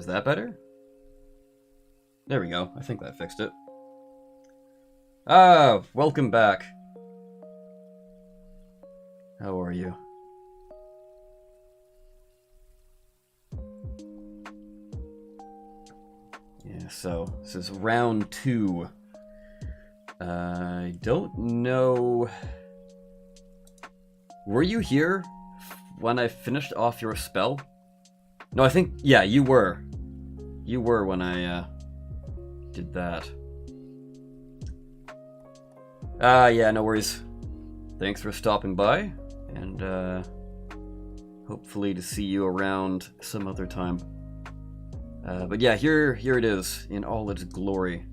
Is that better? There we go. I think that fixed it. Ah, welcome back. How are you? Yeah, so this is round 2. I don't know... Were you here when I finished off your spell? No, I think... Yeah, you were. You were when I did that. Yeah, no worries. Thanks for stopping by, and hopefully to see you around some other time. But yeah, here it is in all its glory.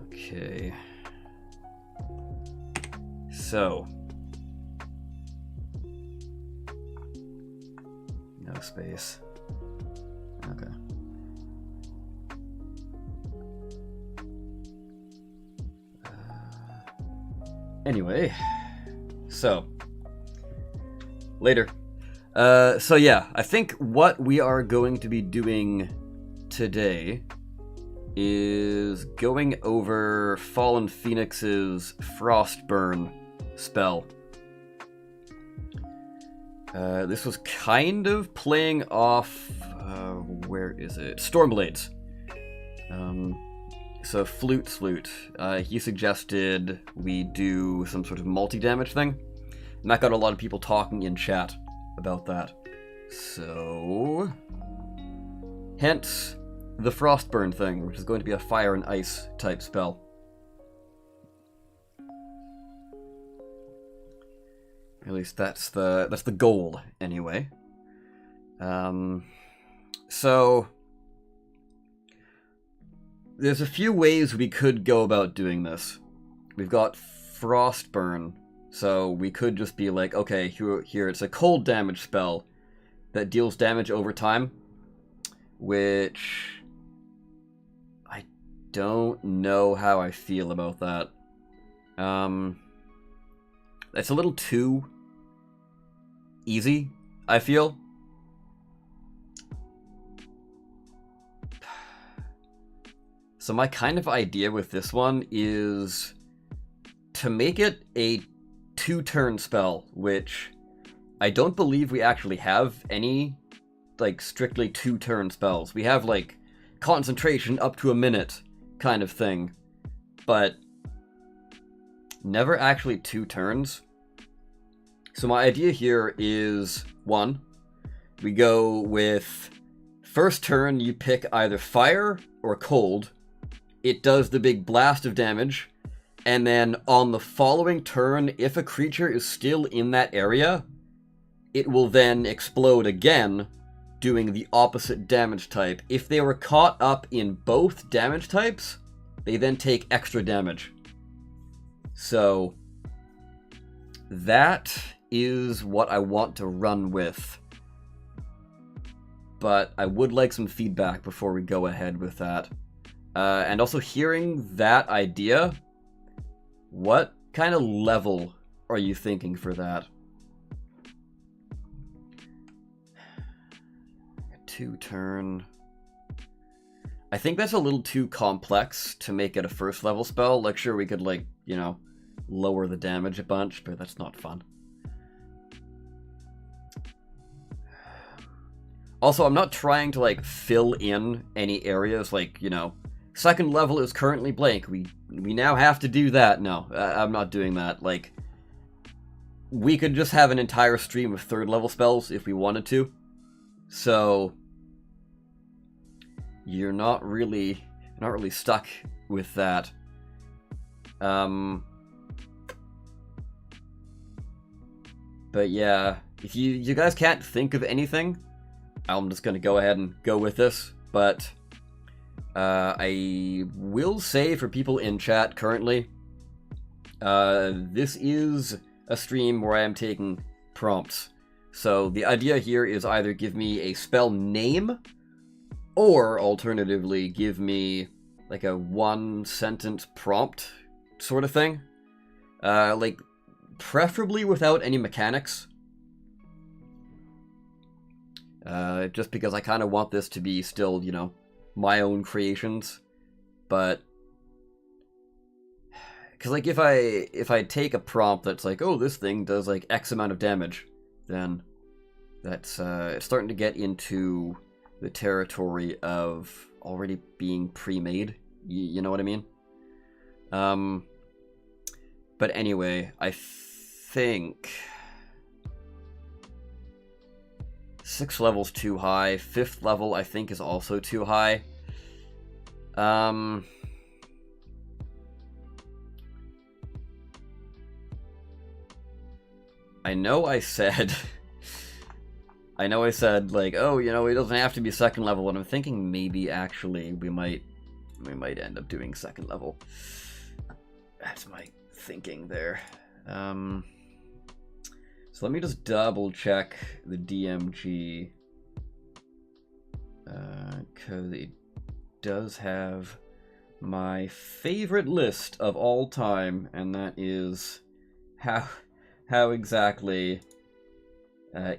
Okay. So. No space. Okay. Anyway. So. Later. So yeah, I think what we are going to be doing today is going over Fallen Phoenix's Frostburn spell. This was kind of playing off, where is it? Stormblades. So Flute. He suggested we do some sort of multi-damage thing, and that got a lot of people talking in chat about that. So, hence the Frostburn thing, which is going to be a fire and ice type spell. At least that's the goal, anyway. So there's a few ways we could go about doing this. We've got Frostburn, so we could just be like, okay, here it's a cold damage spell that deals damage over time, which I don't know how I feel about that. It's a little too easy, I feel. So my kind of idea with this one is to make it a 2-turn spell, which I don't believe we actually have any, like, strictly 2-turn spells. We have, like, concentration up to a minute kind of thing, but never actually 2 turns. So my idea here is, 1, we go with first turn you pick either fire or cold. It does the big blast of damage, and then on the following turn, if a creature is still in that area, it will then explode again, doing the opposite damage type. If they were caught up in both damage types, they then take extra damage. So that is what I want to run with. But I would like some feedback before we go ahead with that. And also, hearing that idea, what kind of level are you thinking for that? A 2-turn. I think that's a little too complex to make it a first level spell. Like, sure, we could, like, you know, lower the damage a bunch, but that's not fun. Also, I'm not trying to, like, fill in any areas, like, you know, second level is currently blank. We now have to do that. No, I'm not doing that. Like, we could just have an entire stream of third level spells if we wanted to. So you're not really stuck with that. But yeah, if you guys can't think of anything, I'm just gonna go ahead and go with this. But I will say for people in chat currently, this is a stream where I am taking prompts. So the idea here is either give me a spell name, or alternatively give me like a 1-sentence prompt sort of thing. Like, preferably without any mechanics. Just because I kind of want this to be still, you know, my own creations. But because, like, if I take a prompt that's like, oh, this thing does like X amount of damage, then that's it's starting to get into the territory of already being pre-made. You know what I mean? But anyway, I think 6th level's too high. 5th level, I think, is also too high. I know I said, like, oh, you know, it doesn't have to be 2nd level, and I'm thinking maybe actually we might end up doing 2nd level. That's my thinking there. So let me just double check the DMG, because it does have my favorite list of all time, and that is how exactly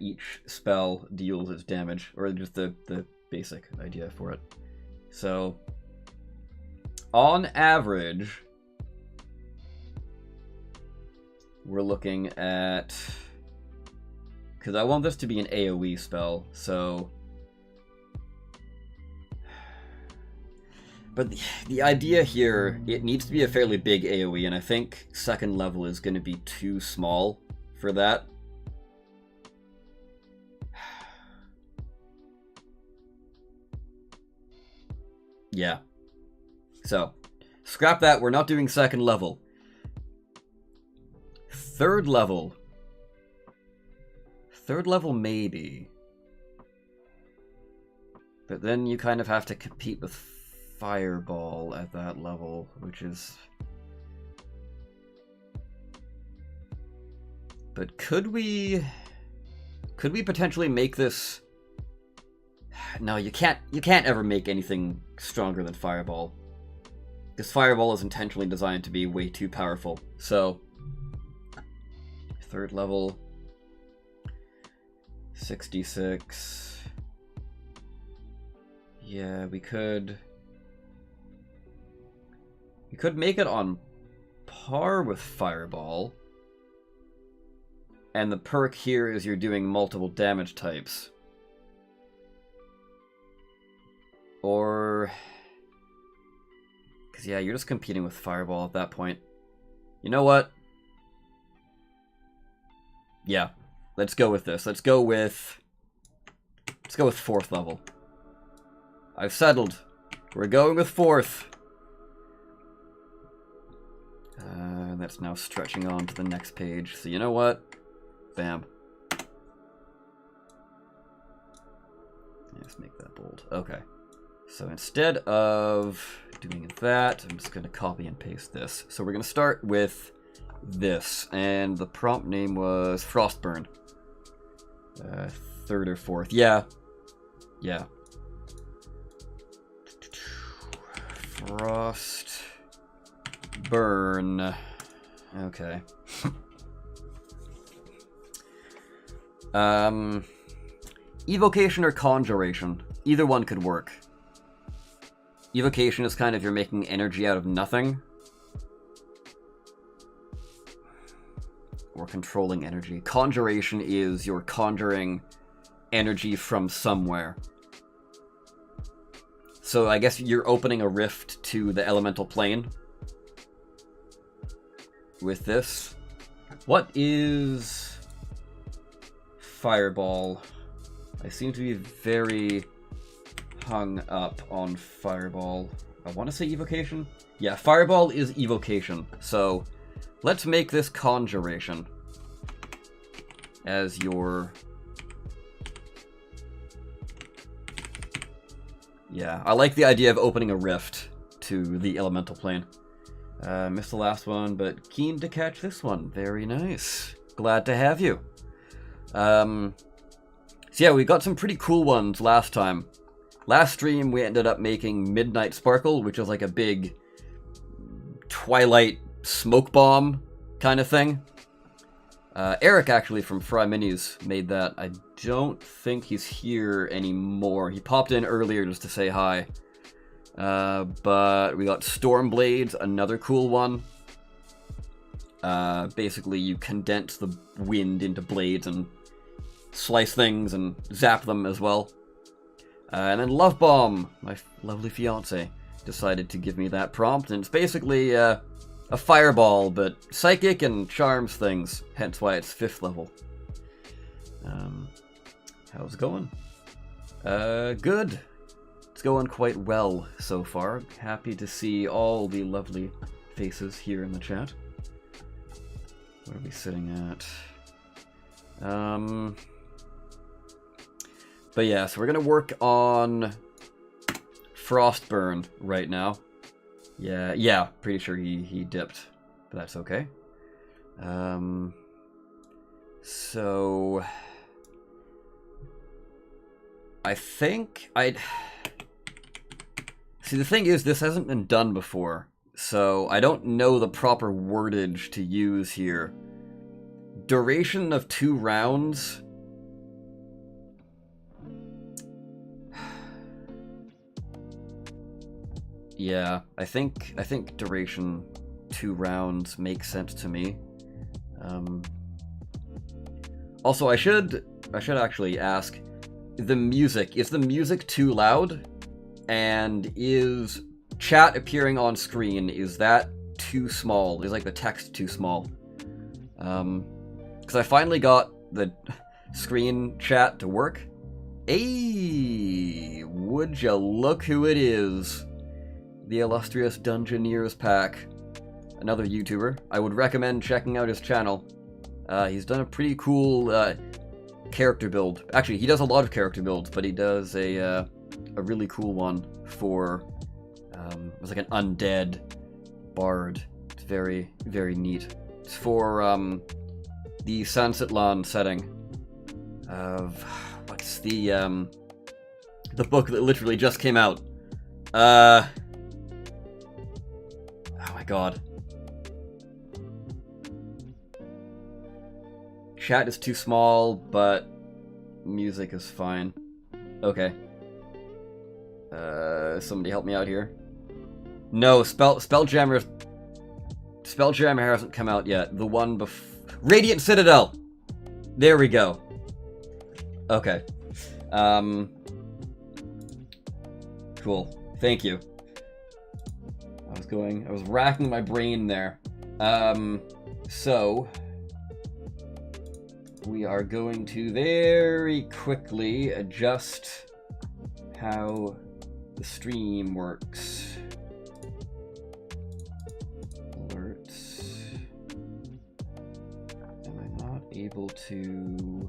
each spell deals its damage, or just the basic idea for it. So, on average, we're looking at, because I want this to be an AoE spell, so, but the idea here, it needs to be a fairly big AoE, and I think 2nd level is going to be too small for that. Yeah. So, scrap that, we're not doing 2nd level. 3rd level. 3rd level maybe. But then you kind of have to compete with Fireball at that level, which is... But could we potentially make this... No, you can't ever make anything stronger than Fireball. Because Fireball is intentionally designed to be way too powerful. So, 3rd level, 66. Yeah, we could make it on par with Fireball. And the perk here is you're doing multiple damage types. Or... Because, yeah, you're just competing with Fireball at that point. You know what? Yeah, let's go with this. Let's go with 4th level. I've settled. We're going with 4th. That's now stretching on to the next page. So you know what? Bam. Let's make that bold. Okay. So instead of doing that, I'm just going to copy and paste this. So we're going to start with this, and the prompt name was Frostburn. 3rd or 4th. Yeah. Yeah. Frostburn. Okay. Evocation or Conjuration. Either one could work. Evocation is kind of you're making energy out of nothing. Or controlling energy. Conjuration is you're conjuring energy from somewhere. So I guess you're opening a rift to the elemental plane with this. What is Fireball? I seem to be very hung up on Fireball. I want to say Evocation? Yeah, Fireball is Evocation. So let's make this Conjuration as your... Yeah, I like the idea of opening a rift to the elemental plane. Missed the last one, but keen to catch this one. Very nice. Glad to have you. So yeah, we got some pretty cool ones last time. Last stream, we ended up making Midnight Sparkle, which is like a big Twilight smoke bomb kind of thing. Eric, actually, from Fry Minis, made that. I don't think he's here anymore. He popped in earlier just to say hi. But we got Stormblades, another cool one. Basically, you condense the wind into blades and slice things and zap them as well. And then Love Bomb, my lovely fiance, decided to give me that prompt, and it's basically a fireball, but psychic and charms things, hence why it's 5th level. How's it going? Good. It's going quite well so far. Happy to see all the lovely faces here in the chat. What are we sitting at? But yeah, so we're gonna work on Frostburn right now. Yeah, pretty sure he dipped, but that's okay. So I think I'd see, the thing is, this hasn't been done before, so I don't know the proper wordage to use here. Duration of 2 rounds. Yeah, I think duration 2 rounds makes sense to me. Also, I should actually ask, the music, is the music too loud? And is chat appearing on screen, is that too small? Is like the text too small? Because I finally got the screen chat to work. Hey, would ya look who it is? The illustrious Dungeoneers Pack, another YouTuber. I would recommend checking out his channel. He's done a pretty cool character build. Actually, he does a lot of character builds, but he does a really cool one for it was like an undead bard. It's very, very neat. It's for the Sunset Lawn setting of what's the book that literally just came out. Oh my god. Chat is too small, but music is fine. Okay. Somebody help me out here. No, Spelljammer hasn't come out yet. The one before Radiant Citadel. There we go. Okay. Cool. Thank you. I was racking my brain there. So we are going to very quickly adjust how the stream works. Alerts. Am I not able to...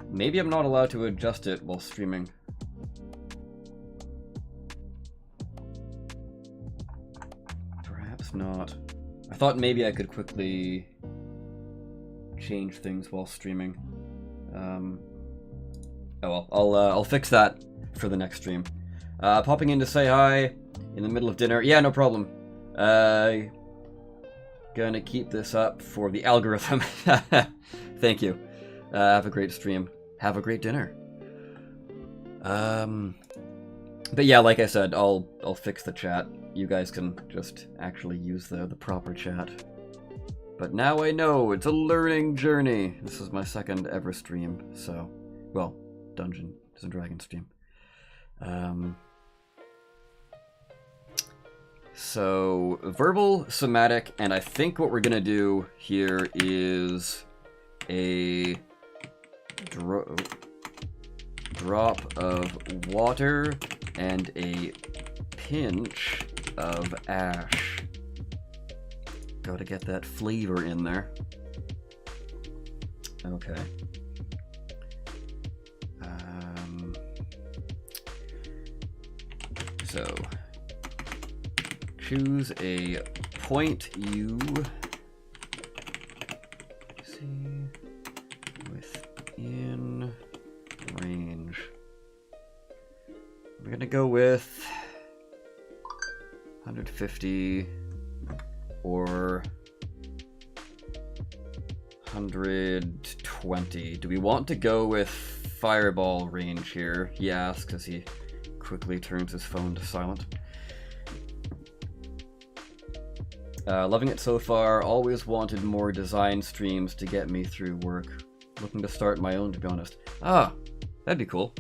Maybe I'm not allowed to adjust it while streaming. Perhaps not. I thought maybe I could quickly change things while streaming. Oh well, I'll fix that for the next stream. Popping in to say hi in the middle of dinner. Yeah, no problem. Gonna keep this up for the algorithm. Thank you. Have a great stream. Have a great dinner. But yeah, like I said, I'll fix the chat. You guys can just actually use the proper chat. But now I know it's a learning journey. This is my second ever stream, so well, Dungeons and Dragons stream. So verbal, somatic, and I think what we're gonna do here is a drop of water and a pinch of ash. Gotta get that flavor in there. Okay. So choose a point you see within range. We're gonna go with 150 or 120. Do we want to go with fireball range here? He asks as he quickly turns his phone to silent. Loving it so far. Always wanted more design streams to get me through work. Looking to start my own, to be honest. Ah, that'd be cool.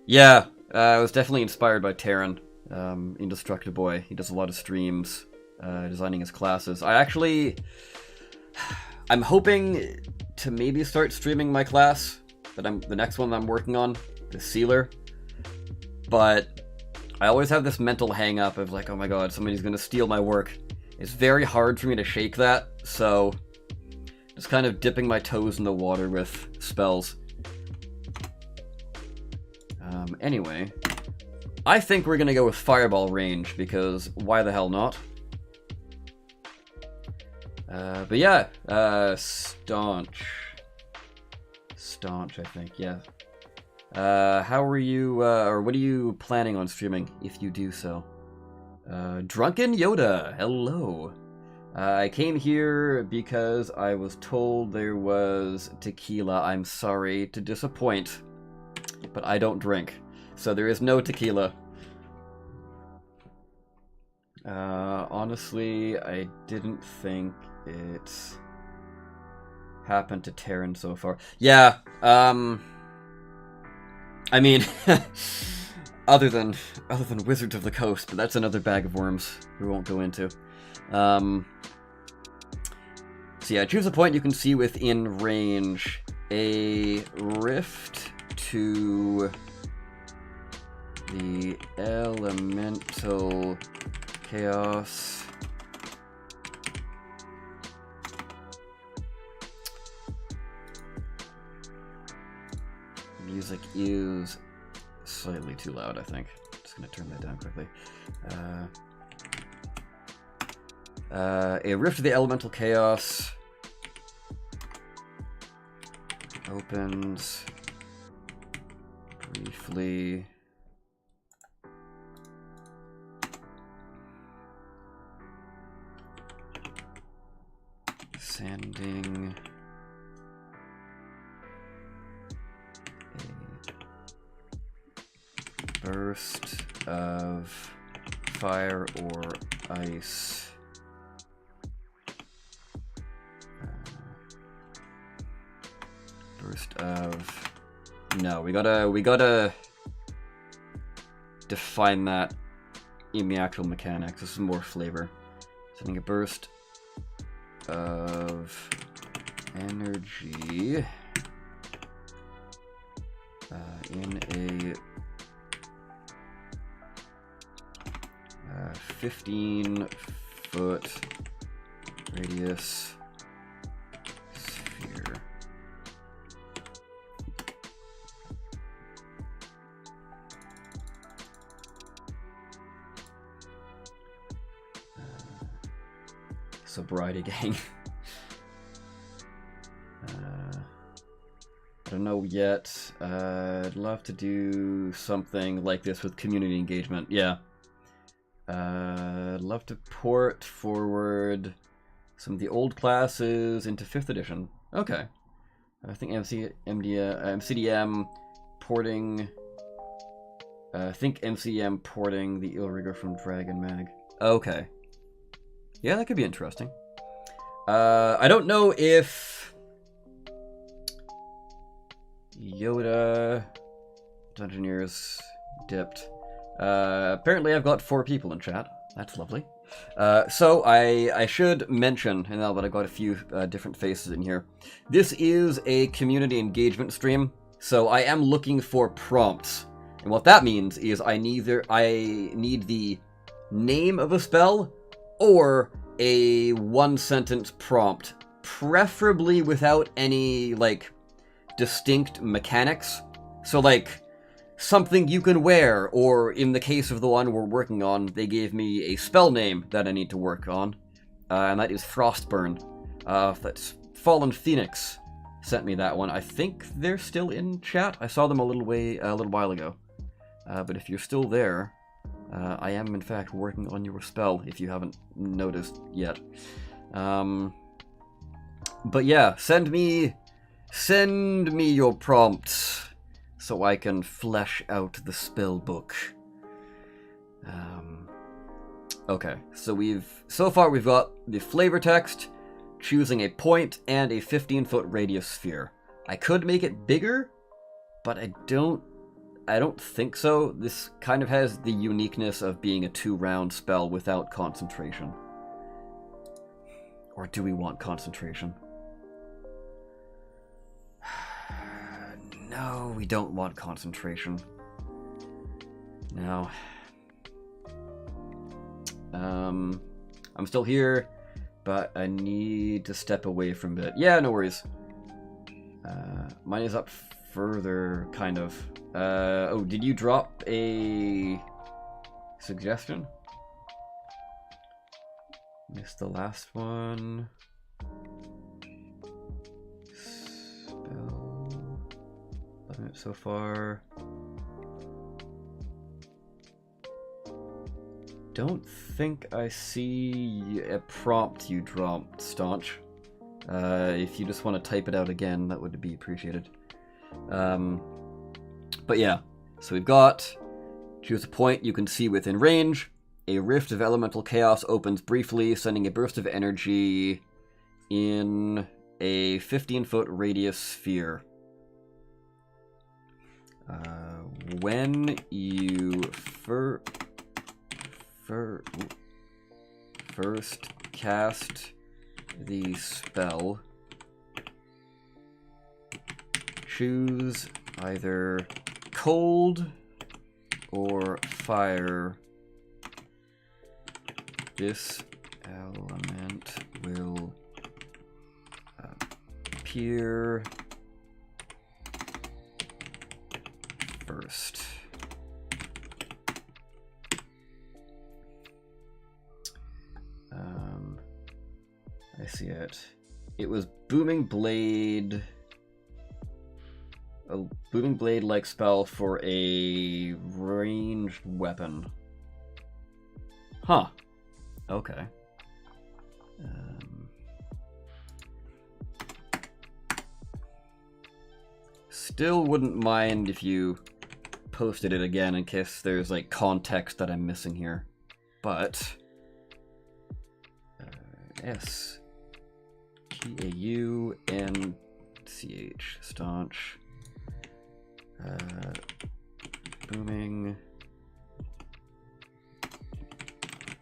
Yeah, I was definitely inspired by Terran, Indestructible Boy. He does a lot of streams, designing his classes. I'm hoping to maybe start streaming my class, the next one I'm working on, the Sealer. But I always have this mental hang-up of like, oh my god, somebody's gonna steal my work. It's very hard for me to shake that, so just kind of dipping my toes in the water with spells. Anyway, I think we're gonna go with fireball range, because why the hell not? But yeah, staunch, I think, yeah. How are you, or what are you planning on streaming, if you do so? Drunken Yoda, hello. I came here because I was told there was tequila. I'm sorry to disappoint, but I don't drink, so there is no tequila. Honestly, I didn't think it happened to Terran so far. Yeah, I mean, other than Wizards of the Coast, but that's another bag of worms we won't go into. So yeah, choose a point you can see within range. A rift to the elemental chaos. Music is slightly too loud, I think. Just gonna turn that down quickly. A rift to the elemental chaos opens briefly. Sending a burst of fire or ice burst of... No, we gotta define that in the actual mechanics. This is more flavor. Sending a burst of energy in a 15-foot radius sphere. Sobriety gang. I don't know yet. I'd love to do something like this with community engagement. Yeah. I'd love to port forward some of the old classes into 5th edition. Okay. I think MCDM porting... I think MCDM porting the Illrigger from Dragon Mag. Okay. Yeah, that could be interesting. I don't know if Yoda Dungeoneers dipped. Apparently I've got 4 people in chat. That's lovely. So I should mention, and now that I've got a few different faces in here, this is a community engagement stream, so I am looking for prompts. And what that means is I need the name of a spell or a 1-sentence prompt, preferably without any, like, distinct mechanics. So, like, something you can wear, or in the case of the one we're working on, they gave me a spell name that I need to work on, and that is Frostburn. That's Fallen Phoenix sent me that one. I think they're still in chat. I saw them a little while ago. But if you're still there, I am in fact working on your spell, if you haven't noticed yet. But yeah, send me your prompts so I can flesh out the spell book. Okay, so far we've got the flavor text, choosing a point, and a 15-foot radius sphere. I could make it bigger, but I don't think so. This kind of has the uniqueness of being a 2-round spell without concentration. Or do we want concentration? No, we don't want concentration. No. I'm still here, but I need to step away from it. Yeah, no worries. Mine is up further, kind of. Oh, did you drop a suggestion? Missed the last one. Spell. 11 minutes so far. Don't think I see a prompt you dropped, Staunch. If you just want to type it out again, that would be appreciated. But yeah, so we've got, choose a point you can see within range. A rift of elemental chaos opens briefly, sending a burst of energy in a 15-foot radius sphere. When you first cast the spell, choose either cold or fire. This element will appear first. I see it. It was Booming Blade. A Booming Blade-like spell for a ranged weapon. Huh. Okay. Still wouldn't mind if you posted it again in case there's like context that I'm missing here. But S-T-A-U-N-C-H, Staunch. Booming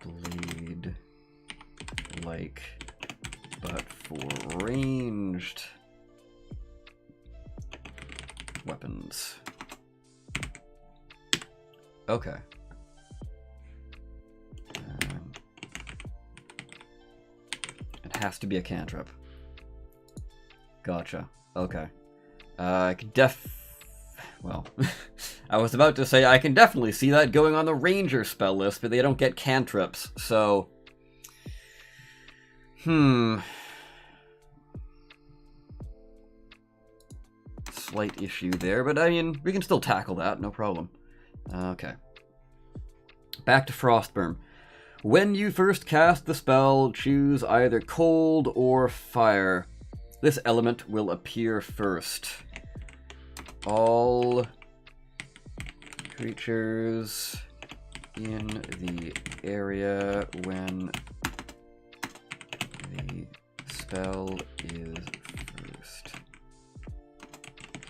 Blade like, but for ranged weapons. Okay. It has to be a cantrip. Gotcha. Okay. I can well, I was about to say I can definitely see that going on the ranger spell list, but they don't get cantrips, so... Slight issue there, but I mean, we can still tackle that, no problem. Okay. Back to Frostburn. When you first cast the spell, choose either cold or fire. This element will appear first. All creatures in the area when the spell is first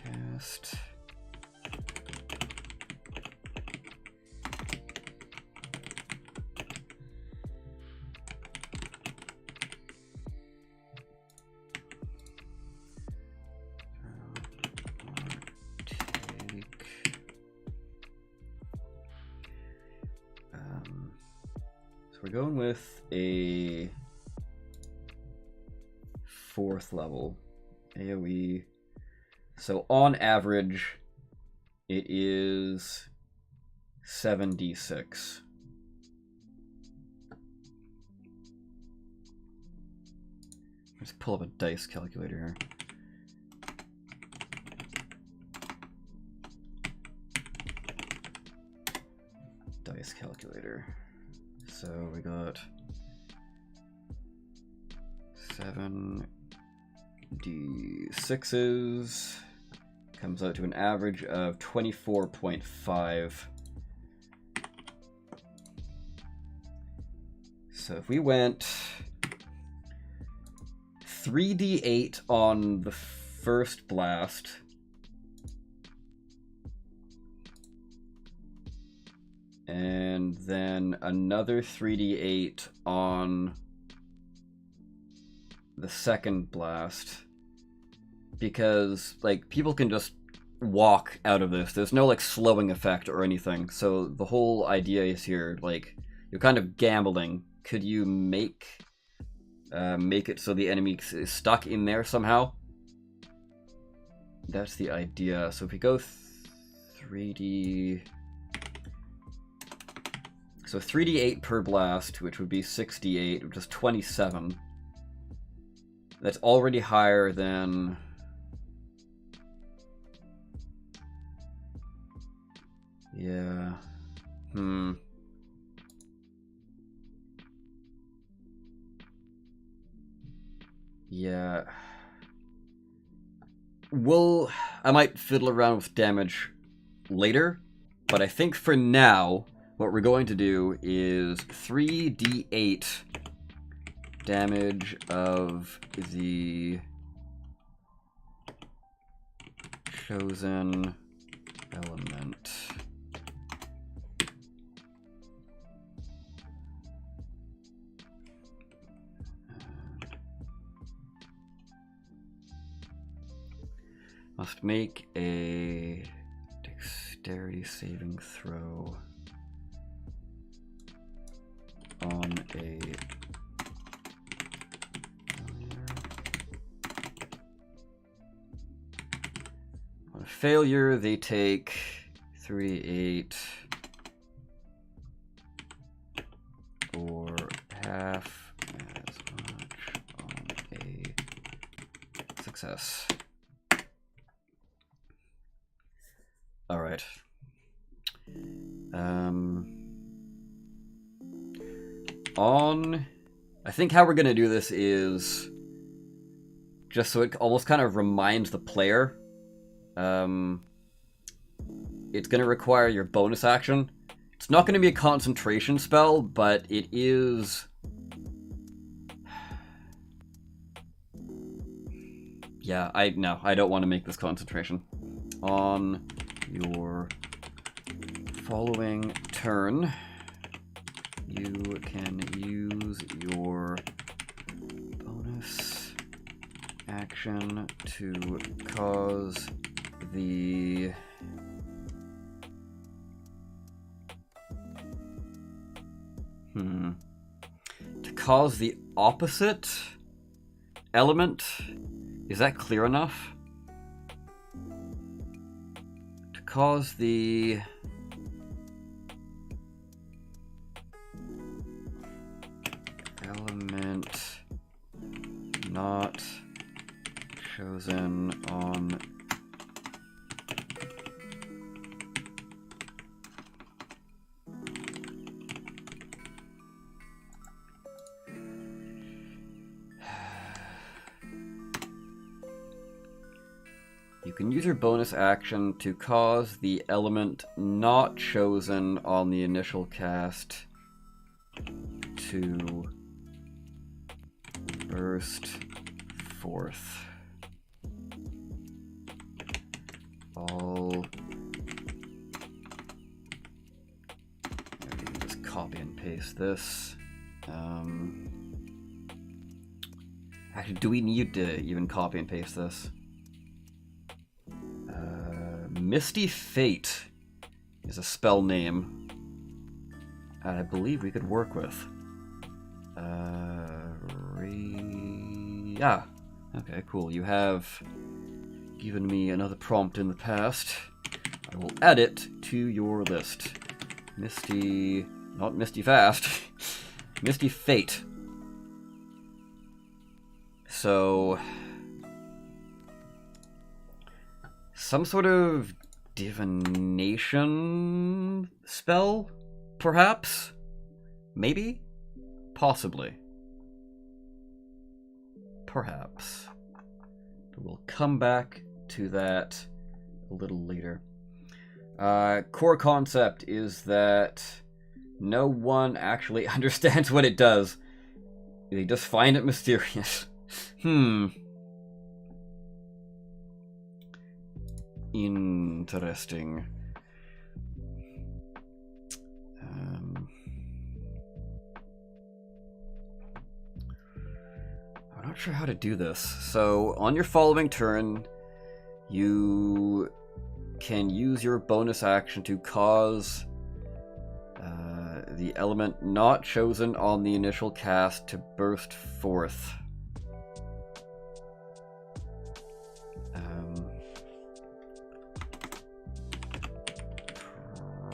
cast. We're going with a 4th level AoE. So on average, it is 7d6. Let's pull up a dice calculator here. dice calculator. So we got 7d6s, comes out to an average of 24.5. So if we went 3d8 on the first blast, and then another 3d8 on the second blast, because like people can just walk out of this. There's no like slowing effect or anything. So the whole idea is here, like you're kind of gambling. Could you make it so the enemy is stuck in there somehow? That's the idea. So if we go 3D... So 3d8 per blast, which would be 6d8, which is 27. That's already higher than... Yeah. Yeah. I might fiddle around with damage later, but I think for now, what we're going to do is 3d8 damage of the chosen element. Must make a dexterity saving throw on a failure. They take 3d8 or half as much on a success. All right. I think how we're gonna do this is just so it almost kind of reminds the player. It's gonna require your bonus action. It's not gonna be a concentration spell, but it is. Yeah, I don't want to make this concentration. On your following turn, you can use your bonus action to cause the opposite element. Is that clear enough? To cause the element not chosen on you can use your bonus action to cause the element not chosen on the initial cast to burst forth. Maybe just copy and paste this. Actually, do we need to even copy and paste this? Misty Fate is a spell name I believe we could work with. Yeah. Okay, cool. You have given me another prompt in the past. I will add it to your list. Misty... not Misty Fast. Misty Fate. So... some sort of divination spell? perhaps? Maybe? Possibly. Perhaps. We'll come back to that a little later. Core concept is that no one actually understands what it does. They just find it mysterious. Interesting. I'm not sure how to do this. So, on your following turn, you can use your bonus action to cause the element not chosen on the initial cast to burst forth.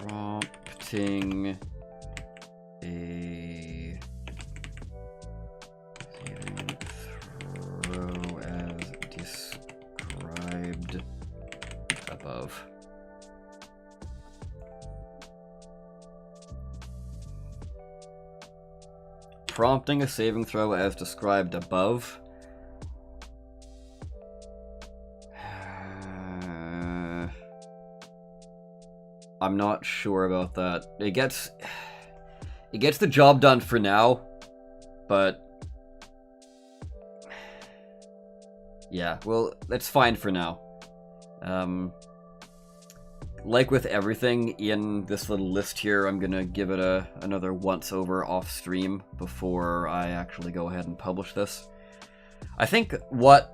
Prompting a saving throw as described above. Prompting a saving throw as described above. I'm not sure about that. It gets the job done for now, but yeah, well, that's fine for now. Like with everything in this little list here, I'm gonna give it another once over off stream before I actually go ahead and publish this. I think last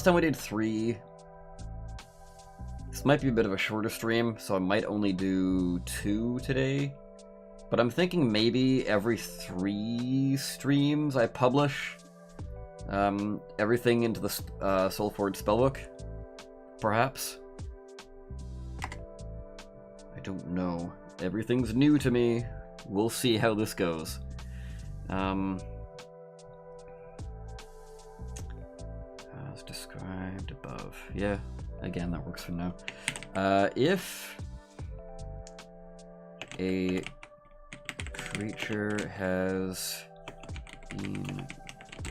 time we did 3. This might be a bit of a shorter stream, so I might only do 2 today. But I'm thinking maybe every 3 streams I publish everything into the Soulforge spellbook. Perhaps. I don't know. Everything's new to me. We'll see how this goes. As described above. Yeah, again, that works for now. If a creature has been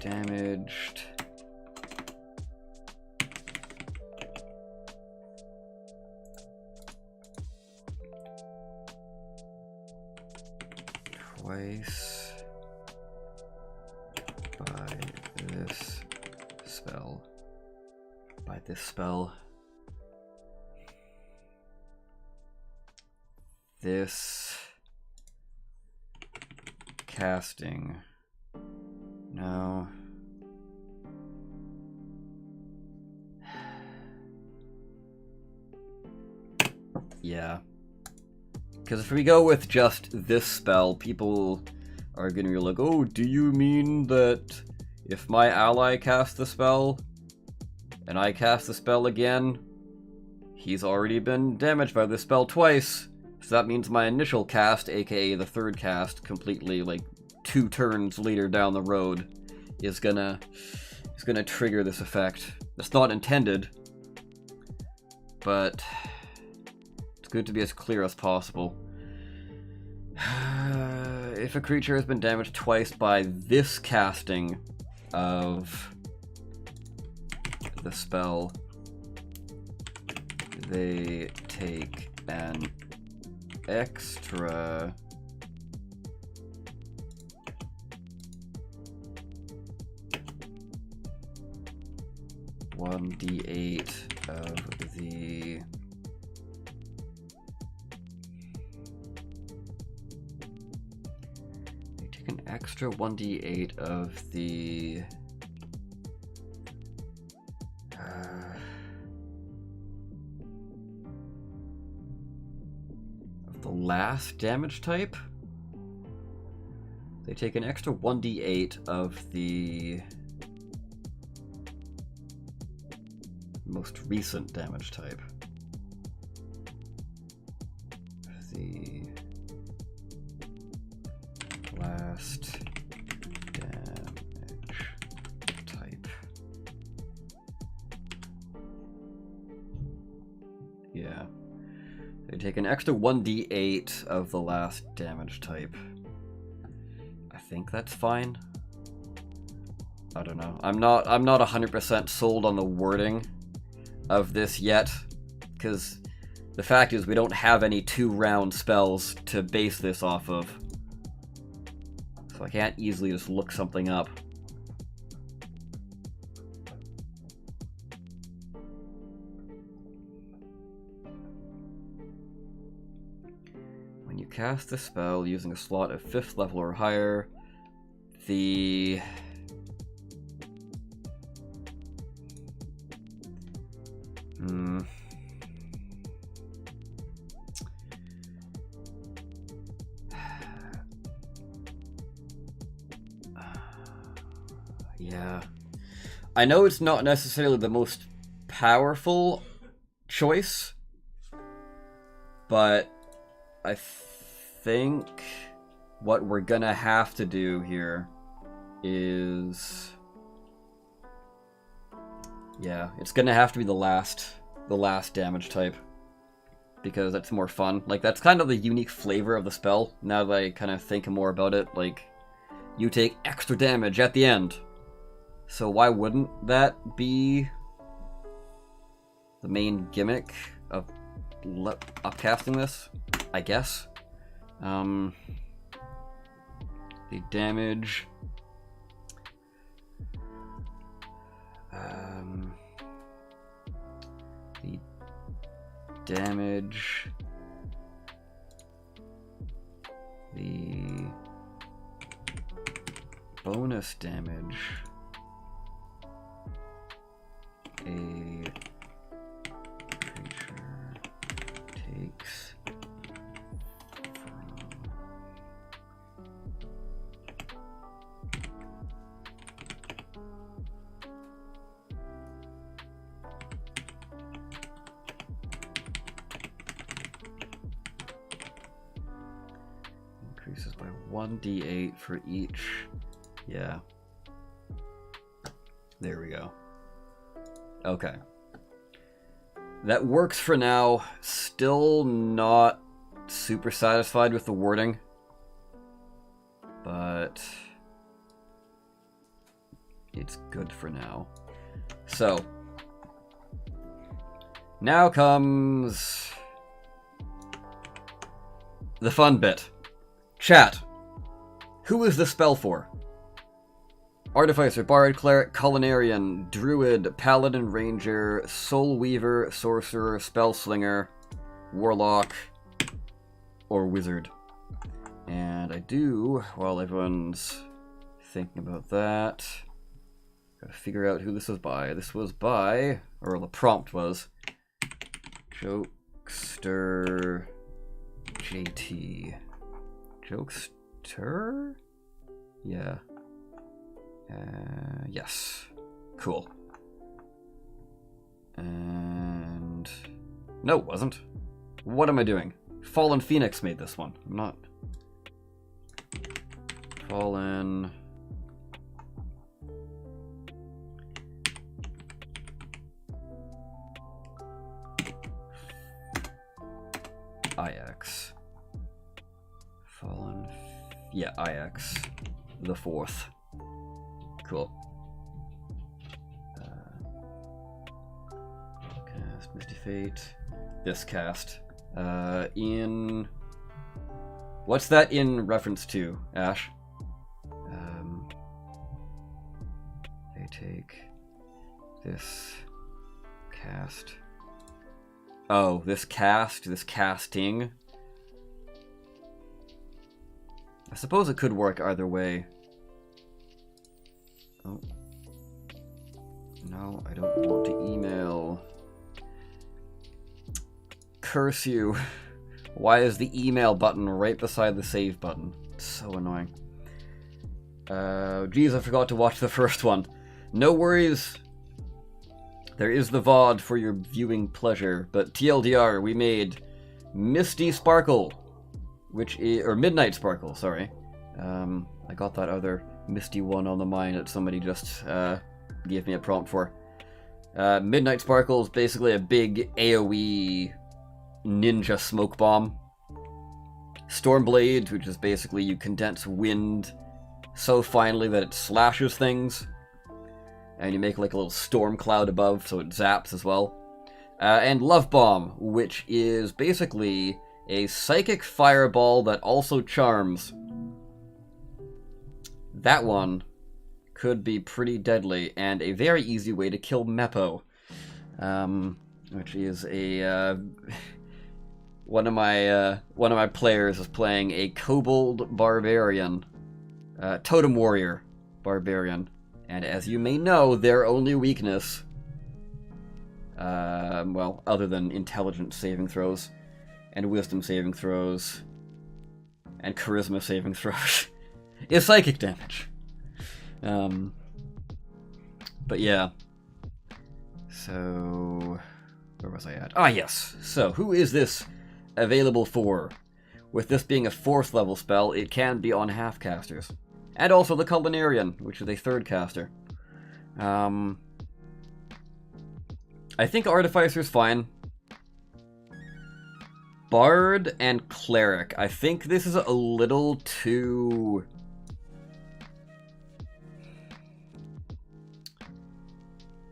damaged twice by this spell, this casting. No. Yeah. Because if we go with just this spell, people are going to be like, oh, do you mean that if my ally casts the spell, and I cast the spell again, he's already been damaged by this spell twice, so that means my initial cast, aka the third cast, completely, like, 2 turns later down the road, is gonna trigger this effect. It's not intended, but it's good to be as clear as possible. If a creature has been damaged twice by this casting of the spell, they take an extra (1d8) of the an extra 1d8 of the last damage type. They take an extra 1d8 of the most recent damage type. The last damage type. Yeah. They take an extra 1d8 of the last damage type. I think that's fine. I don't know. I'm not 100% sold on the wording of this yet, because the fact is we don't have any 2-round spells to base this off of. So I can't easily just look something up. When you cast the spell using a slot of 5th level or higher, the yeah. I know it's not necessarily the most powerful choice, but I think what we're gonna have to do here is... yeah, it's gonna have to be the last damage type, because that's more fun. Like, that's kind of the unique flavor of the spell, now that I kind of think more about it. Like, you take extra damage at the end. So why wouldn't that be the main gimmick of upcasting this, I guess? The damage... the damage... the bonus damage a creature takes increases by 1d8 for each. Yeah. There we go. Okay. That works for now. Still not super satisfied with the wording, but it's good for now. So, now comes the fun bit. Chat. Who is this spell for? Artificer, Bard, Cleric, Culinarian, Druid, Paladin, Ranger, Soul Weaver, Sorcerer, Spellslinger, Warlock, or Wizard. And I do, while everyone's thinking about that, gotta figure out who this was by. This was by, or the prompt was, Jokester JT. Jokester? Yeah. Yes. Cool. And... no, it wasn't. What am I doing? Fallen Phoenix made this one. I'm not... Fallen... IX. Fallen... yeah, IX. The 4th. Cool. Cast Misty Fate. This cast. In... what's that in reference to, Ash? They take this cast. Oh, this cast, this casting. I suppose it could work either way. Oh. No, I don't want to email. Curse you. Why is the email button right beside the save button? It's so annoying. Geez, I forgot to watch the first one. No worries. There is the VOD for your viewing pleasure, but TLDR, we made Misty Sparkle, which is, or Midnight Sparkle, sorry. I got that other Misty one on the mind that somebody just gave me a prompt for. Midnight Sparkle is basically a big AoE ninja smoke bomb. Stormblade, which is basically you condense wind so finely that it slashes things. And you make like a little storm cloud above so it zaps as well. And Love Bomb, which is basically a psychic fireball that also charms. That one could be pretty deadly and a very easy way to kill Meppo. Which is a one of my players is playing a kobold barbarian, totem warrior barbarian, and as you may know, their only weakness, well, other than intelligence saving throws, and wisdom saving throws, and charisma saving throws, is psychic damage. But yeah. So, where was I at? Ah, yes. So, who is this available for? With this being a 4th level spell, it can be on half casters. And also the Culinarian, which is a 3rd caster. I think Artificer's fine. Bard and Cleric. I think this is a little too...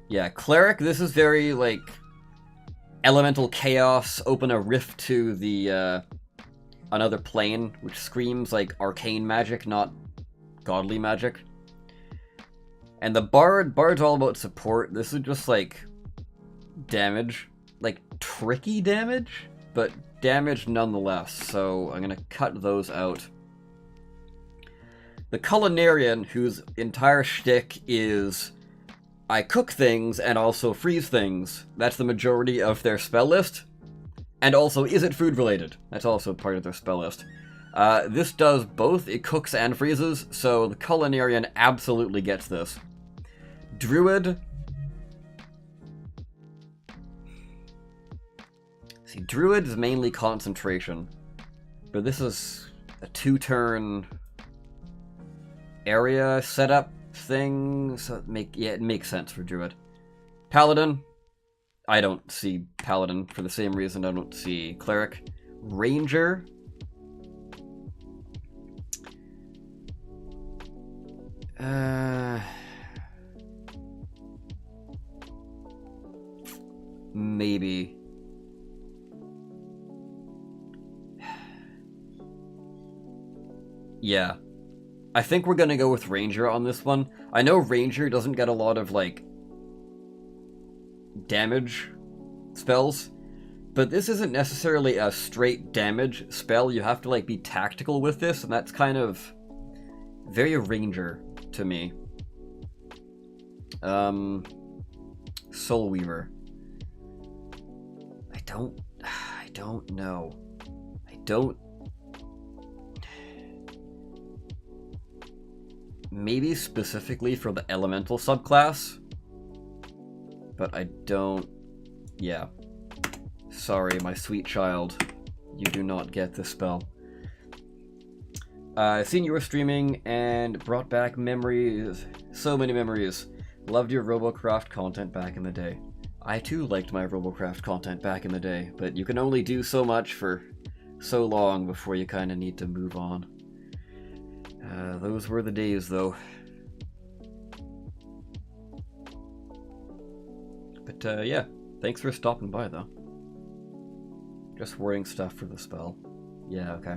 Yeah, Cleric, this is very, like, elemental chaos, open a rift to the, another plane, which screams like arcane magic, not godly magic. And the Bard's all about support. This is just, like, damage. Like, tricky damage, but damage nonetheless, so I'm gonna cut those out. The Culinarian, whose entire shtick is... I cook things and also freeze things. That's the majority of their spell list. And also, is it food related? That's also part of their spell list. This does both. It cooks and freezes, so the Culinarian absolutely gets this. Druid. See, Druid is mainly concentration. But this is a 2-turn area setup thing, so it makes sense for Druid. Paladin, I don't see Paladin for the same reason I don't see Cleric. Ranger, maybe. Yeah. I think we're gonna go with Ranger on this one. I know Ranger doesn't get a lot of, like, damage spells, but this isn't necessarily a straight damage spell. You have to, like, be tactical with this, and that's kind of very Ranger to me. Soul Weaver. I don't know. Maybe specifically for the elemental subclass, but I don't... Yeah. Sorry, my sweet child. You do not get this spell. I've seen you were streaming and brought back memories. So many memories. Loved your Robocraft content back in the day. I too liked my Robocraft content back in the day, but you can only do so much for so long before you kind of need to move on. Those were the days, though. But, yeah. Thanks for stopping by, though. Just wording stuff for the spell. Yeah, okay.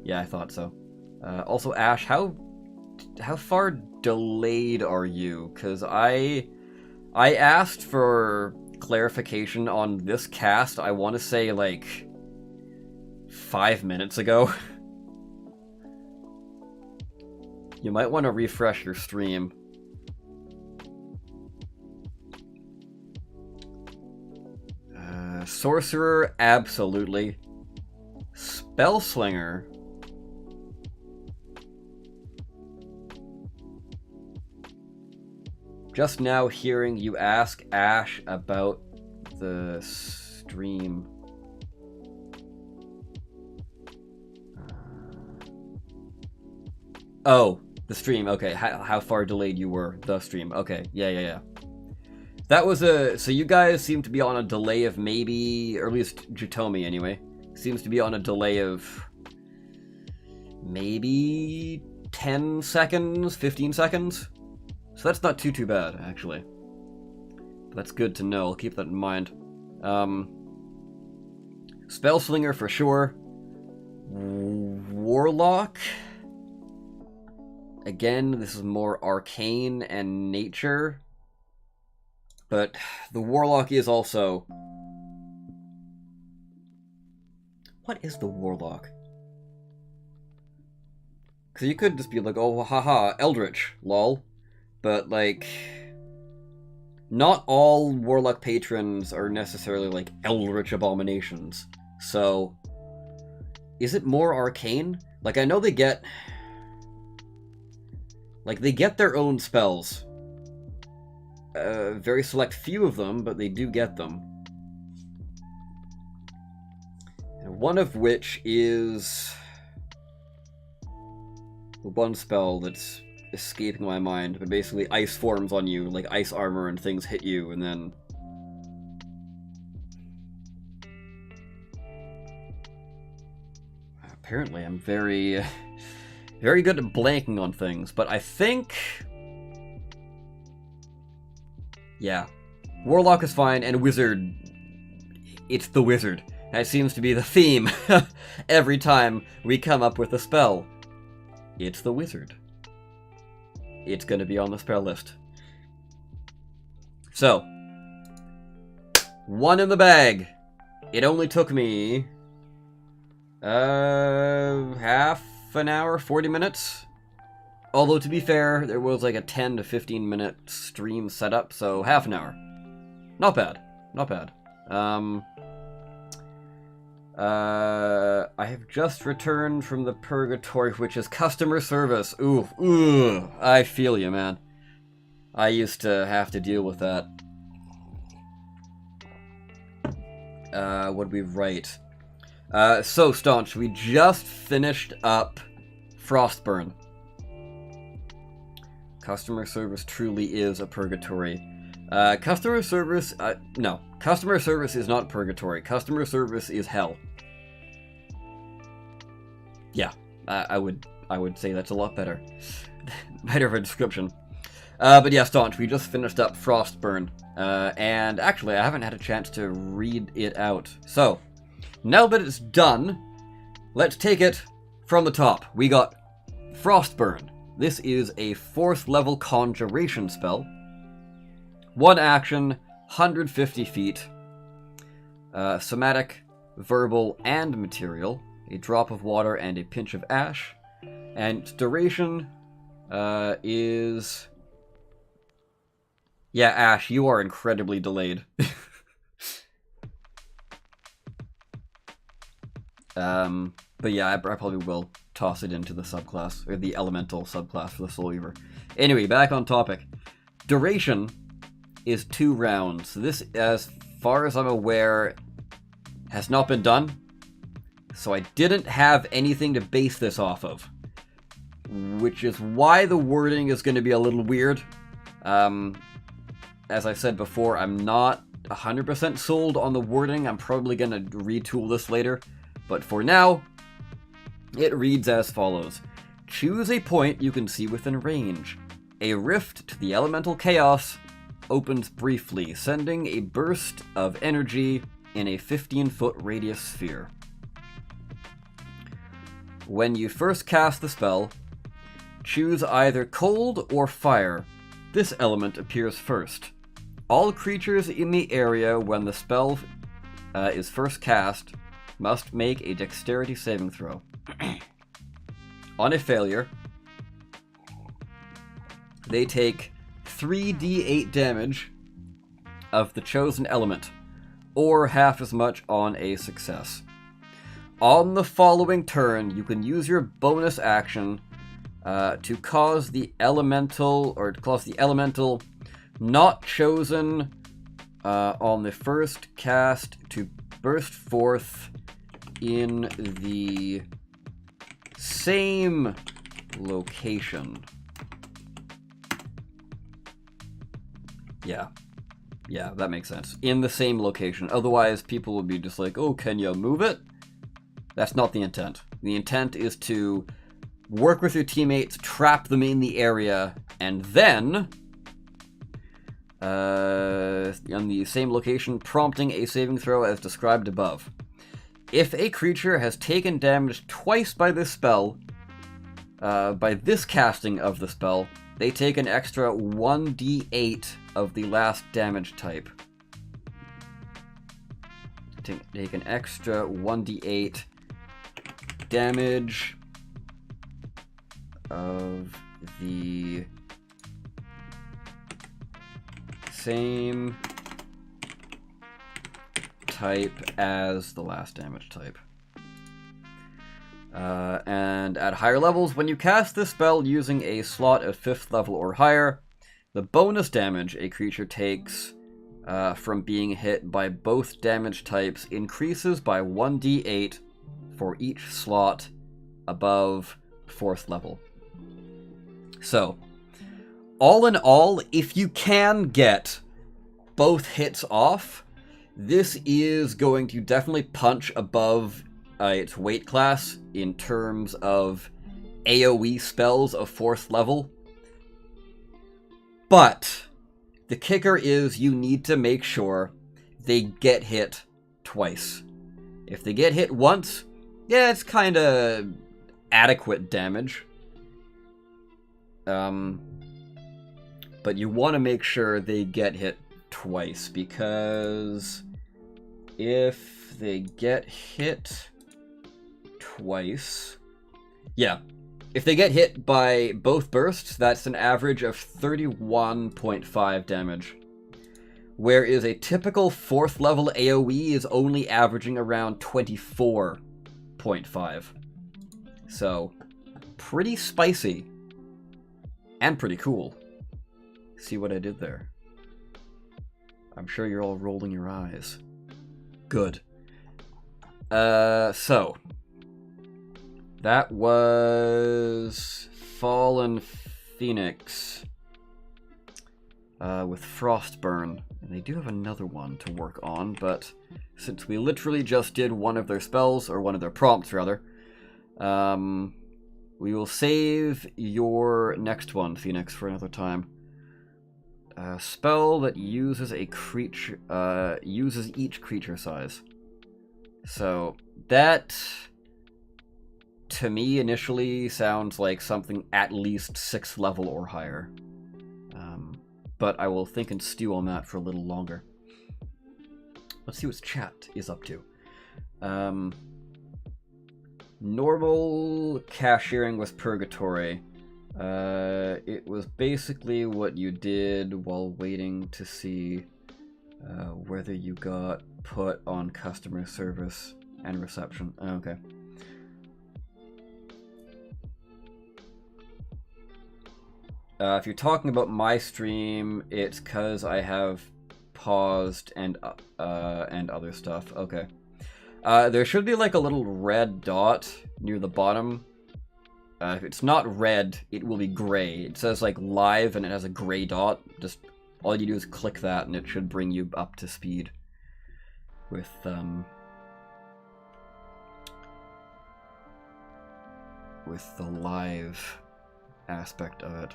Yeah, I thought so. Also, Ash, how far delayed are you? Because I asked for clarification on this cast, I want to say, like, 5 minutes ago. You might want to refresh your stream. Sorcerer, absolutely. Spellslinger. Just now hearing you ask Ash about the stream. Oh, the stream, okay. How far delayed you were, the stream. Okay, yeah. That was a... So you guys seem to be on a delay of maybe... Or at least Jutomi, anyway. Seems to be on a delay of... maybe 10 seconds, 15 seconds. So that's not too bad, actually. But that's good to know. I'll keep that in mind. Spellslinger for sure. Warlock. Again, this is more arcane and nature. But the Warlock is also... What is the Warlock? Because you could just be like, oh, haha, Eldritch, lol. But, like... Not all Warlock patrons are necessarily, like, Eldritch abominations. So... Is it more arcane? Like, I know they get... Like, they get their own spells. Very select few of them, but they do get them. And one of which is... the one spell that's escaping my mind, but basically ice forms on you, like ice armor, and things hit you, and then... Apparently I'm very... very good at blanking on things, but I think... Yeah. Warlock is fine, and Wizard... It's the Wizard. That seems to be the theme every time we come up with a spell. It's the Wizard. It's gonna be on the spell list. So. One in the bag. It only took me... half an hour, 40 minutes? Although, to be fair, there was like a 10 to 15 minute stream setup, so half an hour. Not bad. Not bad. I have just returned from the purgatory, which is customer service. Ooh, I feel you, man. I used to have to deal with that. What'd we write? So, Staunch, we just finished up Frostburn. Customer service truly is a purgatory. Customer service, no. Customer service is not purgatory. Customer service is hell. Yeah, I would say that's a lot better. Better of a description. But yeah, Staunch, we just finished up Frostburn. And actually, I haven't had a chance to read it out. So, now that it's done, let's take it from the top. We got Frostburn. This is a 4th level conjuration spell. 1 action, 150 feet. Somatic, verbal, and material. A drop of water and a pinch of ash. And its duration is... Yeah, Ash, you are incredibly delayed. But yeah, I probably will toss it into the subclass, or the elemental subclass for the Soul Weaver. Anyway, back on topic. Duration is 2 rounds. This, as far as I'm aware, has not been done. So I didn't have anything to base this off of. Which is why the wording is going to be a little weird. As I said before, I'm not 100% sold on the wording. I'm probably going to retool this later. But for now, it reads as follows. Choose a point you can see within range. A rift to the elemental chaos opens briefly, sending a burst of energy in a 15-foot radius sphere. When you first cast the spell, choose either cold or fire. This element appears first. All creatures in the area when the spell is first cast must make a dexterity saving throw. On a failure, they take 3d8 damage of the chosen element, or half as much on a success. On the following turn, you can use your bonus action to cause the elemental not chosen on the first cast to burst forth in the same location. Yeah, Yeah, that makes sense. In the same location. Otherwise, people would be just like, oh, can you move it? That's not the intent. The intent is to work with your teammates, trap them in the area, and then, on the same location, prompting a saving throw as described above. If a creature has taken damage twice by this spell, by this casting of the spell, they take an extra 1d8 of the last damage type. Take an extra 1d8 damage of the same type as the last damage type. And at higher levels, when you cast this spell using a slot of 5th level or higher, the bonus damage a creature takes from being hit by both damage types increases by 1d8 for each slot above 4th level. So, all in all, if you can get both hits off, this is going to definitely punch above its weight class in terms of AoE spells of 4th level. But the kicker is you need to make sure they get hit twice. If they get hit once, yeah, it's kind of adequate damage. But you want to make sure they get hit twice, because if they get hit twice, yeah, if they get hit by both bursts, that's an average of 31.5 damage. Whereas a typical 4th level AoE is only averaging around 24.5. So, pretty spicy. And pretty cool. See what I did there? I'm sure you're all rolling your eyes. Good. So. That was Fallen Phoenix with Frostburn. And they do have another one to work on, but since we literally just did one of their spells, or one of their prompts rather, we will save your next one, Phoenix, for another time. A spell that uses a creature, uses each creature size. So that, to me, initially sounds like something at least 6th level or higher. But I will think and stew on that for a little longer. Let's see what chat is up to. Normal cashiering with Purgatory. It was basically what you did while waiting to see whether you got put on customer service and reception. Okay. If you're talking about my stream, it's because I have paused and other stuff. Okay. There should be like a little red dot near the bottom. If it's not red, it will be gray. It says like live and it has a gray dot. Just all you do is click that and it should bring you up to speed with the live aspect of it.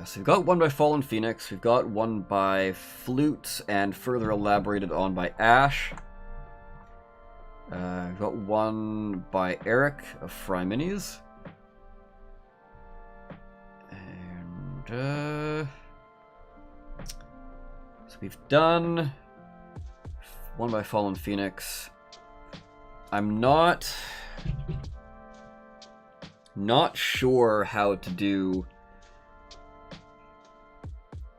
So we've got one by Fallen Phoenix, we've got one by Flute, and further elaborated on by Ash. We've got one by Eric of Fry Minis. And, so we've done one by Fallen Phoenix. I'm not sure how to do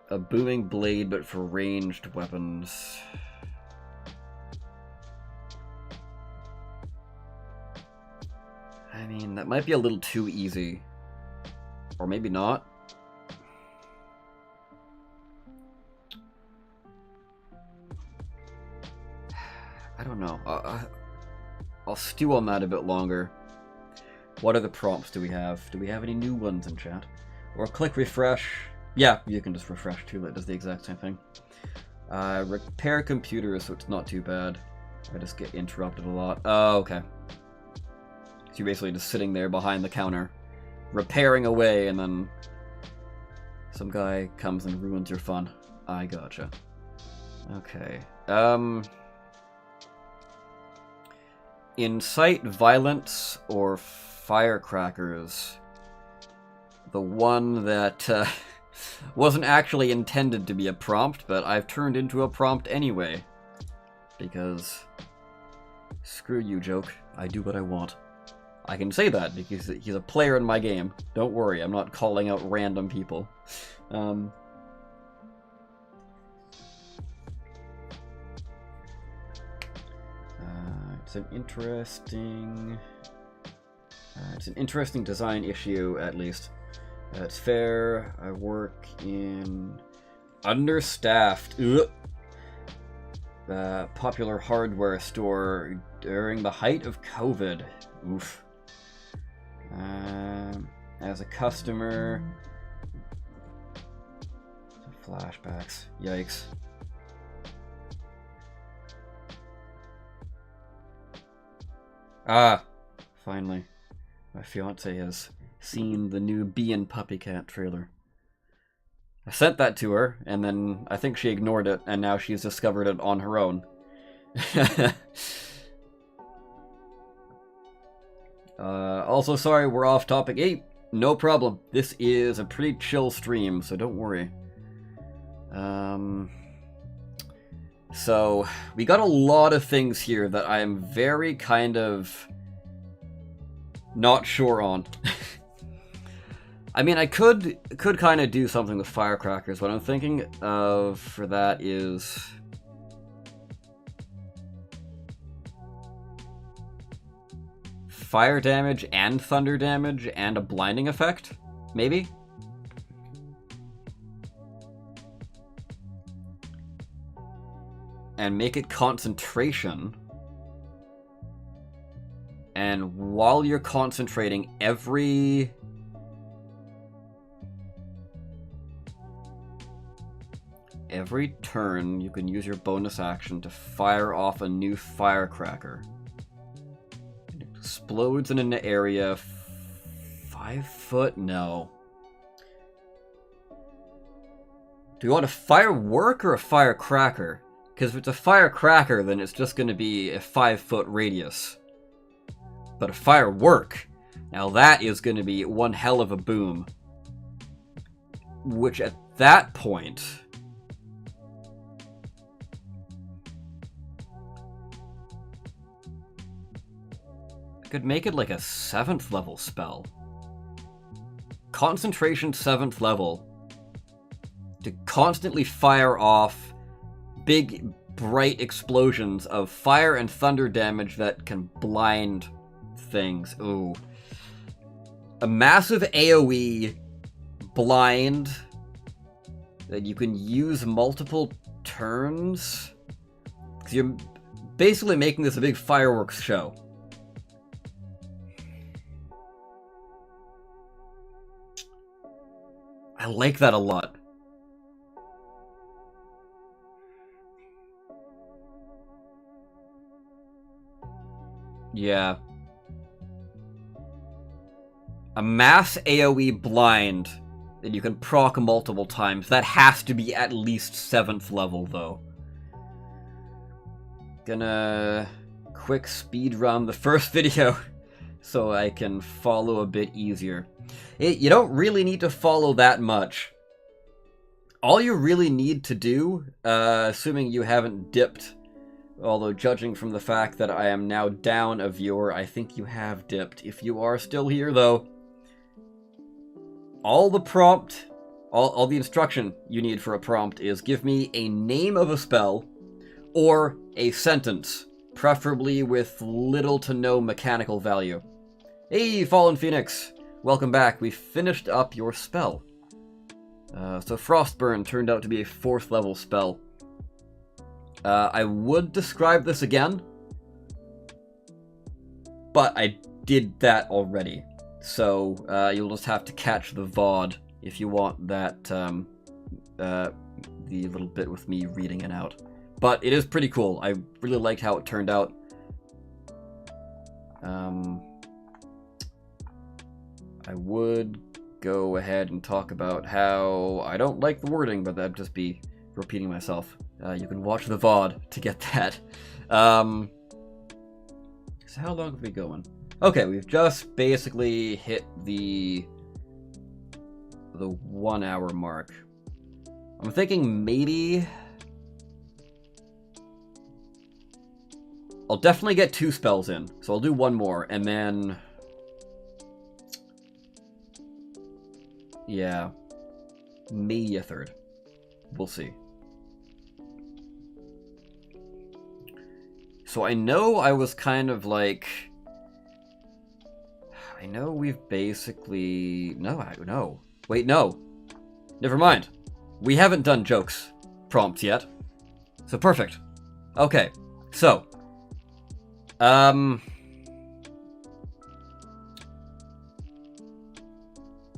a booming blade, but for ranged weapons. I mean, that might be a little too easy. Or maybe not. I don't know. I'll stew on that a bit longer. What other prompts do we have? Do we have any new ones in chat? Or click refresh. Yeah, you can just refresh too. That does the exact same thing. Repair computers, so it's not too bad. I just get interrupted a lot. Oh, okay. So you're basically just sitting there behind the counter, repairing away, and then some guy comes and ruins your fun. I gotcha. Okay. Incite violence or firecrackers. The one that wasn't actually intended to be a prompt, but I've turned into a prompt anyway. Because screw you, joke. I do what I want. I can say that because he's a player in my game. Don't worry, I'm not calling out random people. It's an interesting design issue, at least. It's fair. I work in understaffed, popular hardware store during the height of COVID. Oof. As a customer, flashbacks. Yikes. Ah, finally. My fiance has seen the new Bee and Puppy Cat trailer. I sent that to her, and then I think she ignored it, and now she's discovered it on her own. Also, sorry, we're off topic 8. No problem. This is a pretty chill stream, so don't worry. So, we got a lot of things here that I am very kind of not sure on. I mean, I could kind of do something with firecrackers. What I'm thinking of for that is fire damage and thunder damage and a blinding effect, maybe? And make it concentration. And while you're concentrating, every turn, you can use your bonus action to fire off a new firecracker. It explodes in an area 5 foot? No. Do you want a firework or a firecracker? Because if it's a firecracker, then it's just going to be a 5 foot radius. But a firework, now that is going to be one hell of a boom. Which at that point, I could make it like a 7th level spell. Concentration 7th level. To constantly fire off big, bright explosions of fire and thunder damage that can blind things. Ooh. A massive AoE blind that you can use multiple turns. Because you're basically making this a big fireworks show. I like that a lot. Yeah. A mass AoE blind that you can proc multiple times. That has to be at least 7th level, though. Gonna quick speed run the first video so I can follow a bit easier. You don't really need to follow that much. All you really need to do, assuming you haven't dipped, although judging from the fact that I am now down a viewer, I think you have dipped. If you are still here, though, all the prompt, all the instruction you need for a prompt is give me a name of a spell or a sentence, preferably with little to no mechanical value. Hey, Fallen Phoenix! Welcome back. We finished up your spell. So Frostburn turned out to be a 4th level spell. I would describe this again, but I did that already. So you'll just have to catch the VOD if you want that, the little bit with me reading it out. But it is pretty cool. I really liked how it turned out. I would go ahead and talk about how I don't like the wording, but that'd just be repeating myself. You can watch the VOD to get that. So how long have we going? Okay, we've just basically hit the 1 hour mark. I'm thinking maybe I'll definitely get 2 spells in, so I'll do 1 more, and then yeah, maybe a 3rd. We'll see. So I know I was kind of like, I know we've basically, no. Wait, no. Never mind. We haven't done jokes prompts yet. So perfect. Okay, so.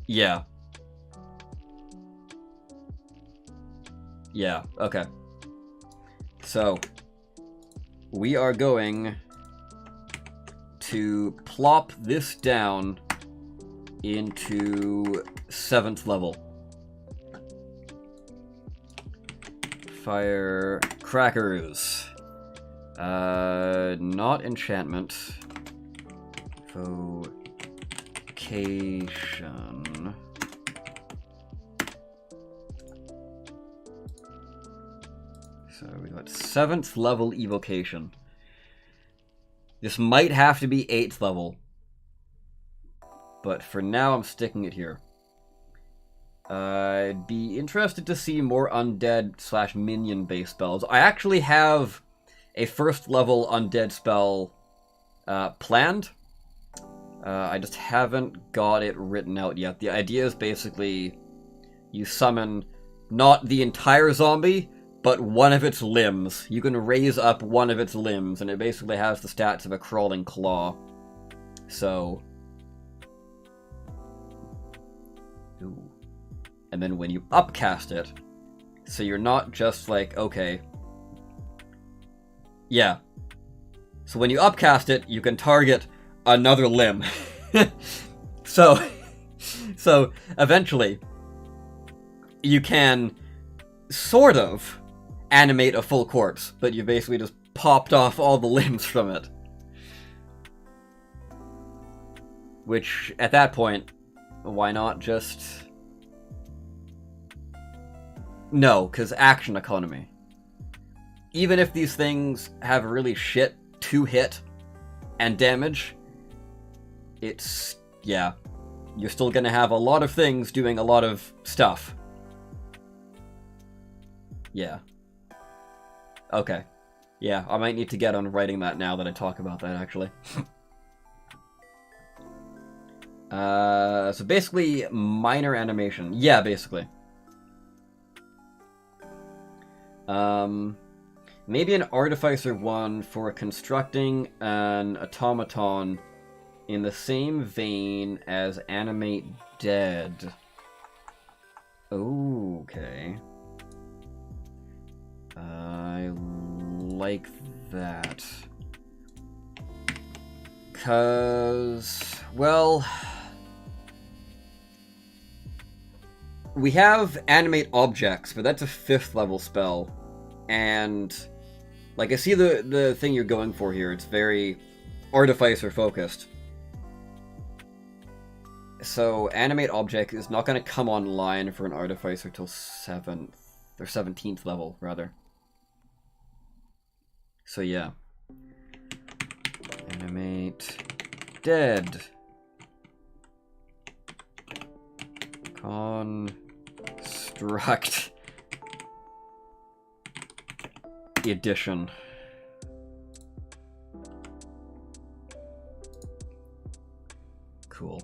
Yeah. Yeah, okay. So, we are going to plop this down into 7th level. Firecrackers. Not enchantment. Evocation. So we got 7th level evocation. This might have to be 8th level, but for now I'm sticking it here. I'd be interested to see more undead / minion based spells. I actually have a 1st level undead spell planned. I just haven't got it written out yet. The idea is basically you summon not the entire zombie, but one of its limbs. You can raise up one of its limbs, and it basically has the stats of a crawling claw. So, ooh. And then when you upcast it, so you're not just like, okay, yeah. So when you upcast it, you can target another limb. So eventually, you can sort of animate a full corpse, but you basically just popped off all the limbs from it. Which, at that point, why not just... No, because action economy. Even if these things have really shit 2-hit and damage, it's... yeah. You're still gonna have a lot of things doing a lot of stuff. Yeah. Okay. Yeah, I might need to get on writing that now that I talk about that, actually. So basically, minor animation. Yeah, basically. Maybe an Artificer one for constructing an automaton in the same vein as Animate Dead. Okay. I like that. 'Cause, well, we have Animate Objects, but that's a 5th level spell. And, like, I see the thing you're going for here. It's very Artificer focused. So, Animate Object is not going to come online for an Artificer till 7th, or 17th level, rather. So, yeah. Animate Dead. Construct edition. Cool.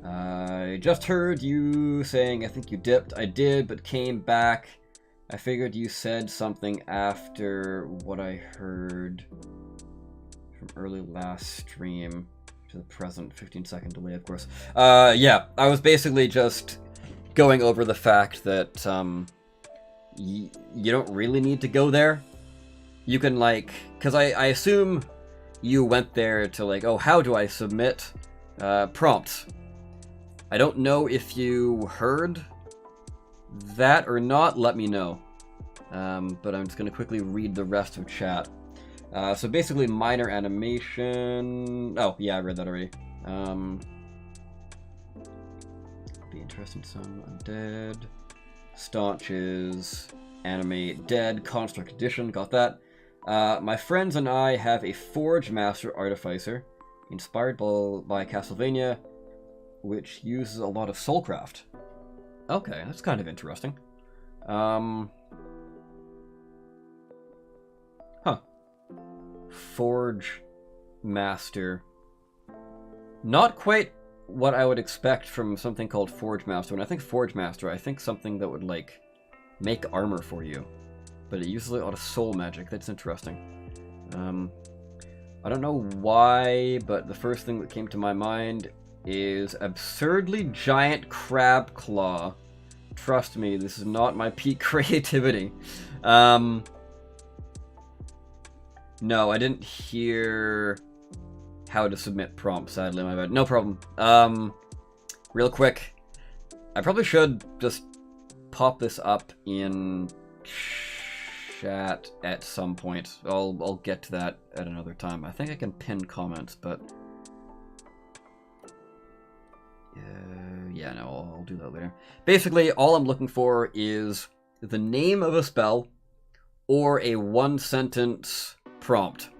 I just heard you saying, I think you dipped. I did, but came back. I figured you said something after what I heard from early last stream to the present. 15-second delay, of course. Yeah, I was basically just going over the fact that you don't really need to go there. You can, like, because I assume you went there to, like, oh, how do I submit prompts? I don't know if you heard that or not. Let me know. But I'm just going to quickly read the rest of chat. So basically, minor animation... Oh, yeah, I read that already. Be interesting, some undead. Staunch is animate dead, construct edition, got that. My friends and I have a Forge Master Artificer, inspired by Castlevania, which uses a lot of soulcraft. Okay, that's kind of interesting. Huh. Forge Master. Not quite what I would expect from something called Forge Master. When I think Forge Master, I think something that would, like, make armor for you. But it uses a lot of soul magic. That's interesting. I don't know why, but the first thing that came to my mind is absurdly giant crab claw. Trust me, this is not my peak creativity. No, I didn't hear how to submit prompts, sadly, my bad. No problem. Real quick, I probably should just pop this up in chat at some point. I'll get to that at another time. I think I can pin comments, but yeah, no, I'll do that later. Basically, all I'm looking for is the name of a spell or a one-sentence prompt,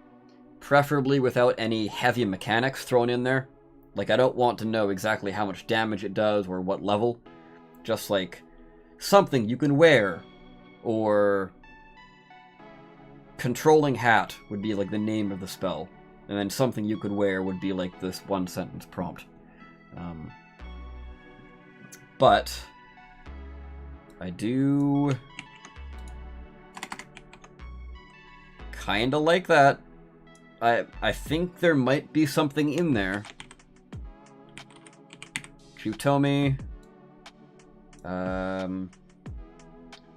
preferably without any heavy mechanics thrown in there. Like, I don't want to know exactly how much damage it does or what level. Just like something you can wear, or controlling hat would be like the name of the spell, and then something you could wear would be like this one-sentence prompt. But I do kinda like that. I think there might be something in there. Chutomi.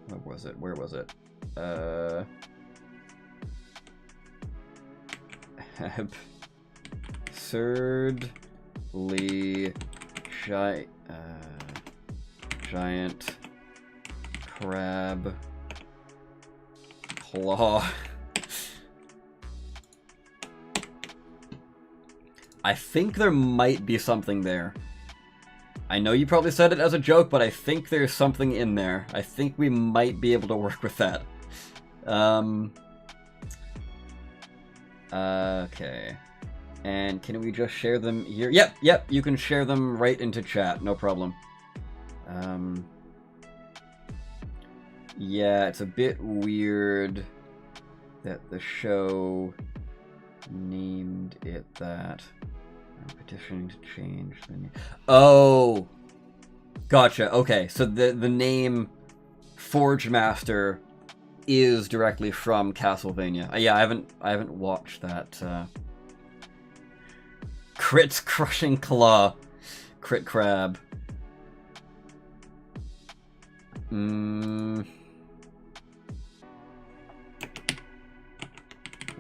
What was it? Where was it? Absurdly giant crab claw. I think there might be something there. I know you probably said it as a joke, but I think there's something in there. I think we might be able to work with that. Okay. And can we just share them here? Yep, you can share them right into chat, no problem. Yeah, it's a bit weird that the show named it that. I'm petitioning to change the name. Oh! Gotcha, okay. So the name Forge Master is directly from Castlevania. Yeah, I haven't watched that. Crit's Crushing Claw. Crit Crab.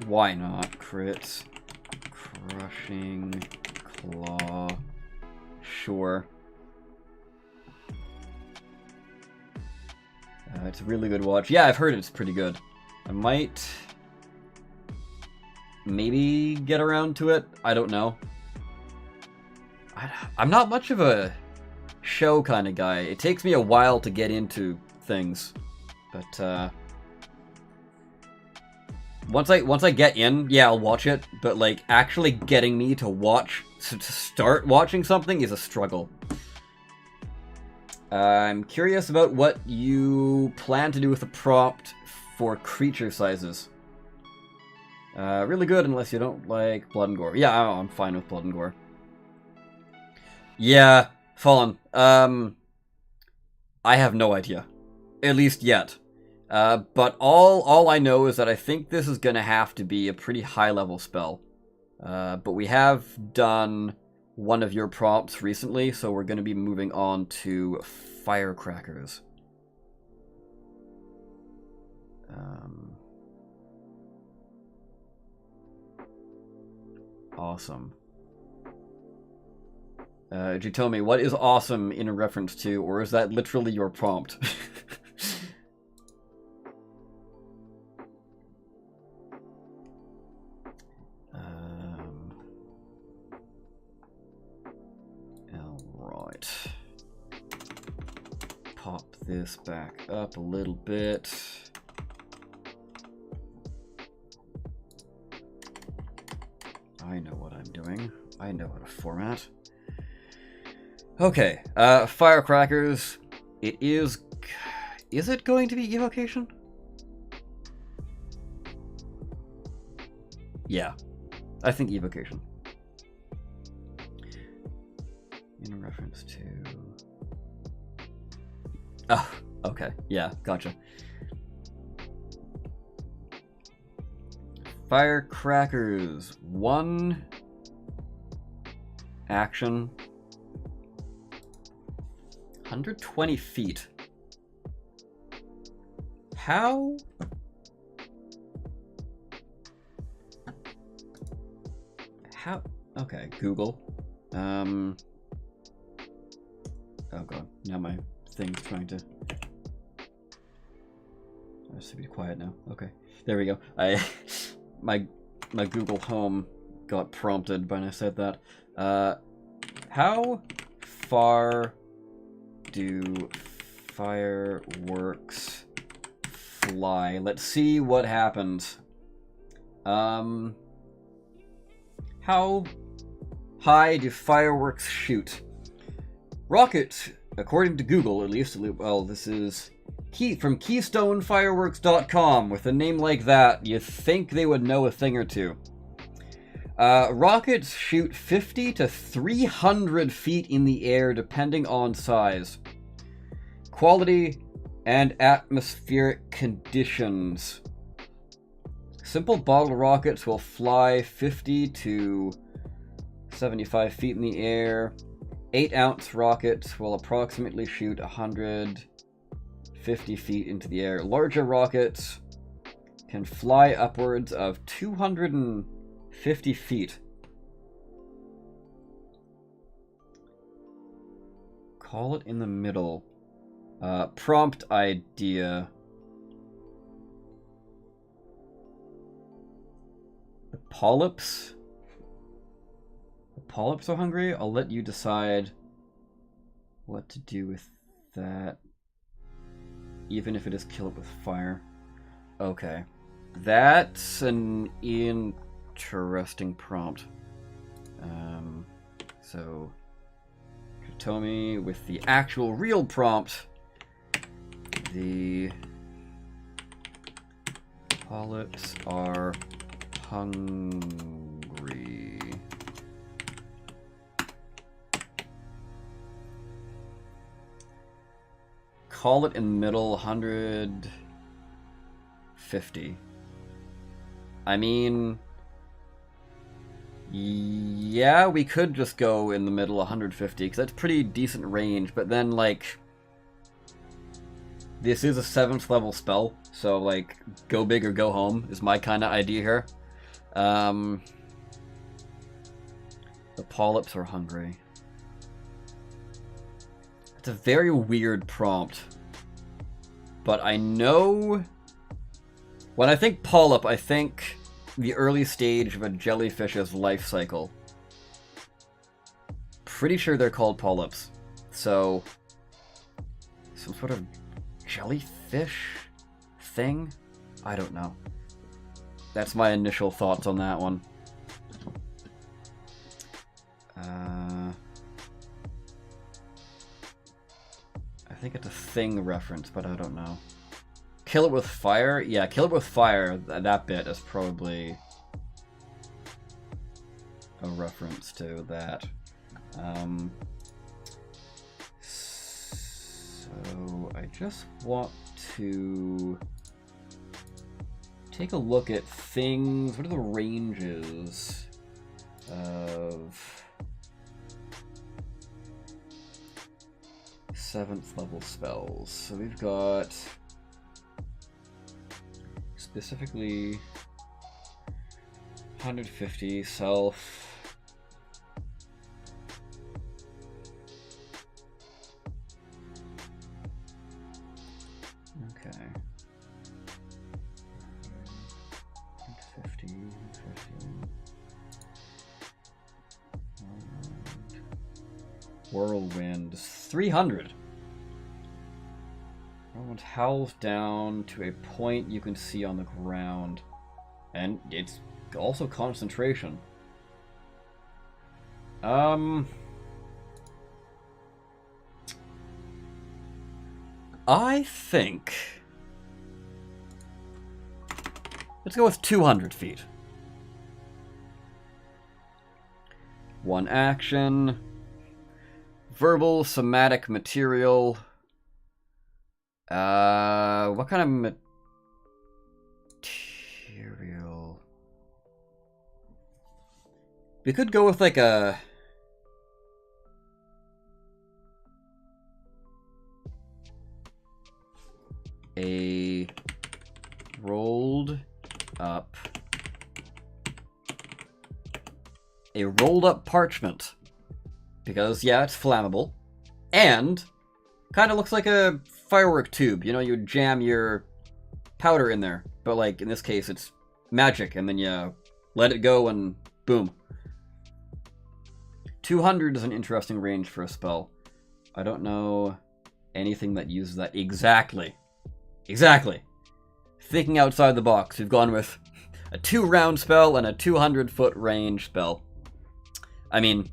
Why not? Crit's Crushing Claw. Sure. It's a really good watch. Yeah, I've heard it's pretty good. I might maybe get around to it. I don't know. I'm not much of a show kind of guy. It takes me a while to get into things. But once I get in, yeah, I'll watch it. But like actually getting me to start watching something is a struggle. I'm curious about what you plan to do with the prompt for creature sizes. Really good unless you don't like blood and gore. Yeah, I'm fine with blood and gore. Yeah, Fallen. I have no idea. At least yet. But all I know is that I think this is gonna have to be a pretty high level spell. But we have done one of your prompts recently, so we're going to be moving on to firecrackers. Awesome. Jitomi, what is awesome in reference to, or is that literally your prompt? Alright. Pop this back up a little bit. I know what I'm doing. I know how to format. Okay, firecrackers. It is... Is it going to be Evocation? Yeah, I think Evocation. In reference to... Oh, okay. Yeah, gotcha. Firecrackers. 1 action. 120 feet. How? How? Okay, Google. Oh god, now my thing's trying to... I have to be quiet now. Okay, there we go. My Google Home got prompted when I said that. How far do fireworks fly? Let's see what happens. How high do fireworks shoot? Rockets, according to Google at least, well, this is from KeystoneFireworks.com. With a name like that, you'd think they would know a thing or two. Rockets shoot 50 to 300 feet in the air, depending on size, quality, and atmospheric conditions. Simple bottle rockets will fly 50 to 75 feet in the air. 8-ounce rockets will approximately shoot 150 feet into the air. Larger rockets can fly upwards of 250 feet. Call it in the middle. Prompt idea. The polyps? The polyps are hungry? I'll let you decide what to do with that. Even if it is kill it with fire. Okay. That's an interesting prompt. So Tomi with the actual real prompt. The polyps are hungry. Call it in the middle, 150. I mean, yeah, we could just go in the middle, 150, because that's pretty decent range, but then, like, this is a 7th level spell, so, like, go big or go home is my kind of idea here. The polyps are hungry. It's a very weird prompt, but I know... When I think polyp, I think the early stage of a jellyfish's life cycle. Pretty sure they're called polyps. So, some sort of jellyfish thing? I don't know. That's my initial thoughts on that one. I think it's a thing reference, but I don't know. Kill it with fire? Yeah, kill it with fire. That bit is probably a reference to that. So I just want to take a look at things. What are the ranges of 7th level spells. So we've got specifically 150 self. Okay. 150, 150. Whirlwind, 300. Whirlwind howls down to a point you can see on the ground. And it's also concentration. I think... let's go with 200 feet. One action. Verbal, somatic material. What kind of material? We could go with like a... rolled up parchment, because yeah, it's flammable and kind of looks like a firework tube. You know, you jam your powder in there, but like in this case it's magic, and then you let it go and boom. 200 is an interesting range for a spell. I don't know anything that uses that exactly. Thinking outside the box, we've gone with a 2-round spell and a 200-foot range spell. I mean,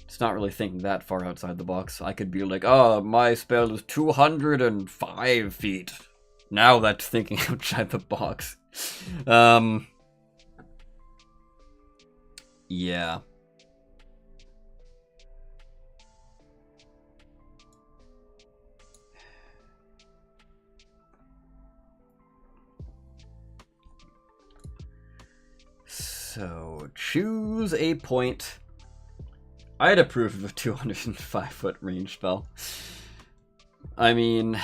it's not really thinking that far outside the box. I could be like, oh, my spell is 205 feet. Now that's thinking outside the box. Yeah. So, choose a point. I'd approve of a 205-foot range spell. I mean...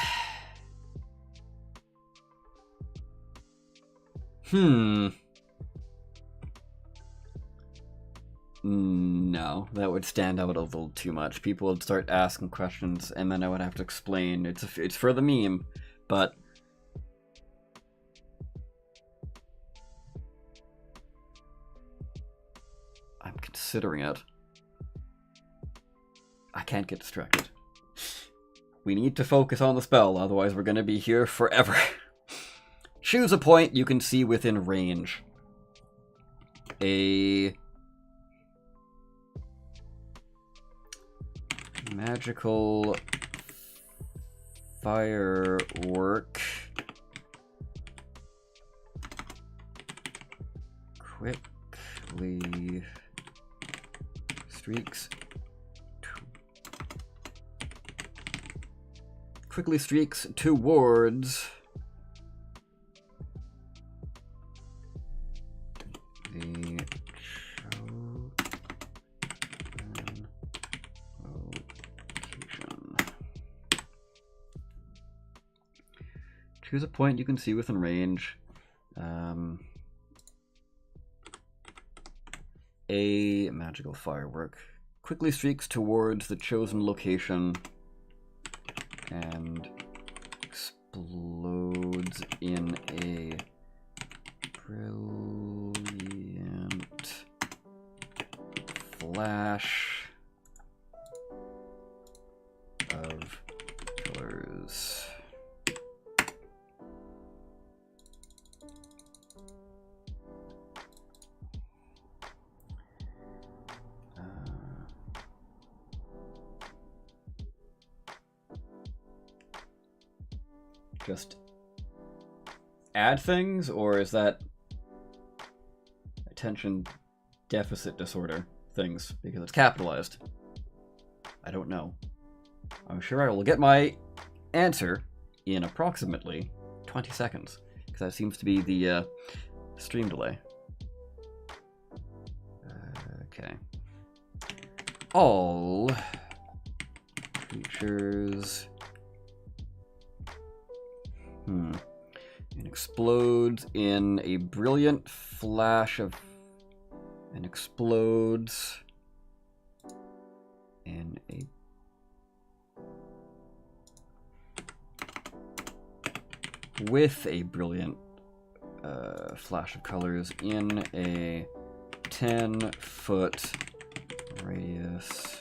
No, that would stand out a little too much. People would start asking questions, and then I would have to explain. It's for the meme, but... I'm considering it. I can't get distracted. We need to focus on the spell, otherwise we're gonna be here forever. Choose a point you can see within range. A magical firework quickly streaks towards the location. Choose a point you can see within range. A magical firework quickly streaks towards the chosen location and explodes in a brilliant flash of colors. Just add things, or is that attention deficit disorder things because it's capitalized? I don't know. I'm sure I will get my answer in approximately 20 seconds, because that seems to be the stream delay. Okay. All creatures creatures. It explodes in a brilliant flash of... And explodes in a... With a brilliant flash of colors in a 10-foot radius.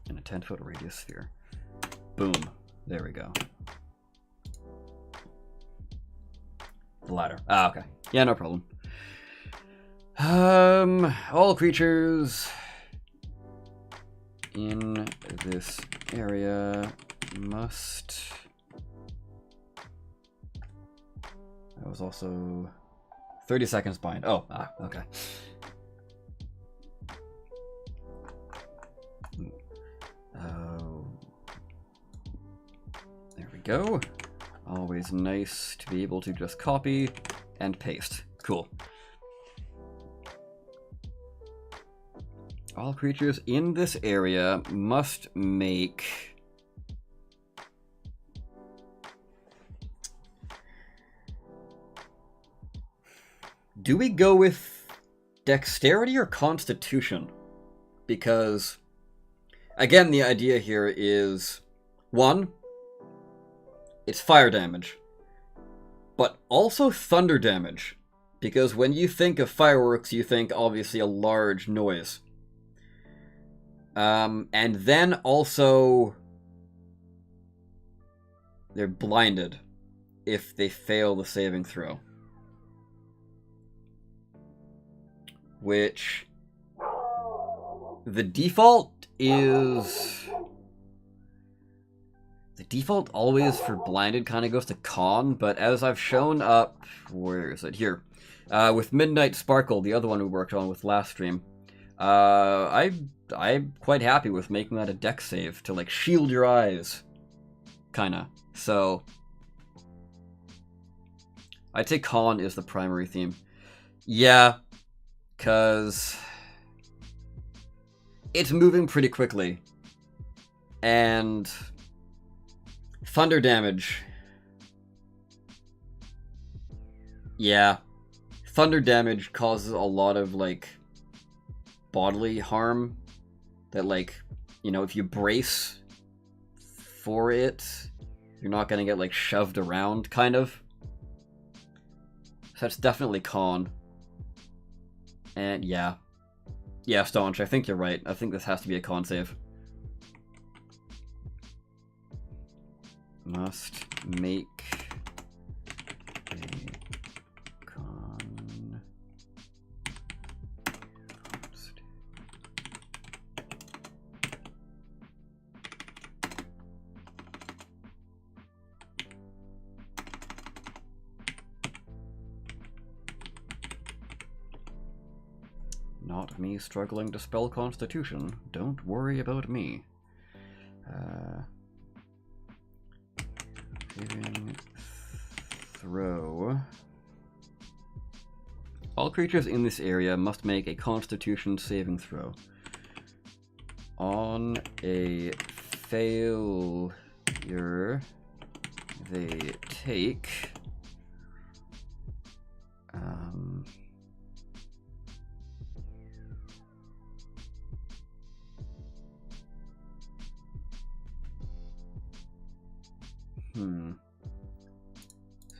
In a 10-foot radius sphere. Boom. There we go. The ladder. Ah, okay. Yeah, no problem. All creatures in this area must... That was also 30 seconds behind. Oh, okay. There we go. Always nice to be able to just copy and paste. Cool. All creatures in this area must make... Do we go with dexterity or constitution? Because, again, the idea here is, one, it's fire damage, but also thunder damage. Because when you think of fireworks, you think, obviously, a large noise. And then also, they're blinded if they fail the saving throw. Which, the default is... The default always for blinded kind of goes to con, but as I've shown up... Where is it? Here. With Midnight Sparkle, the other one we worked on with last stream, I'm quite happy with making that a dex save to, like, shield your eyes. Kinda. So, I'd say con is the primary theme. Yeah, because it's moving pretty quickly. And thunder damage. Yeah. Thunder damage causes a lot of, like, bodily harm that, like, you know, if you brace for it, you're not gonna get, like, shoved around, kind of. So that's definitely con. And yeah. Yeah, Staunch, I think you're right. I think this has to be a con save. Must make a con... Not me struggling to spell Constitution. Don't worry about me. Saving throw. All creatures in this area must make a Constitution saving throw. On a failure, they take... Let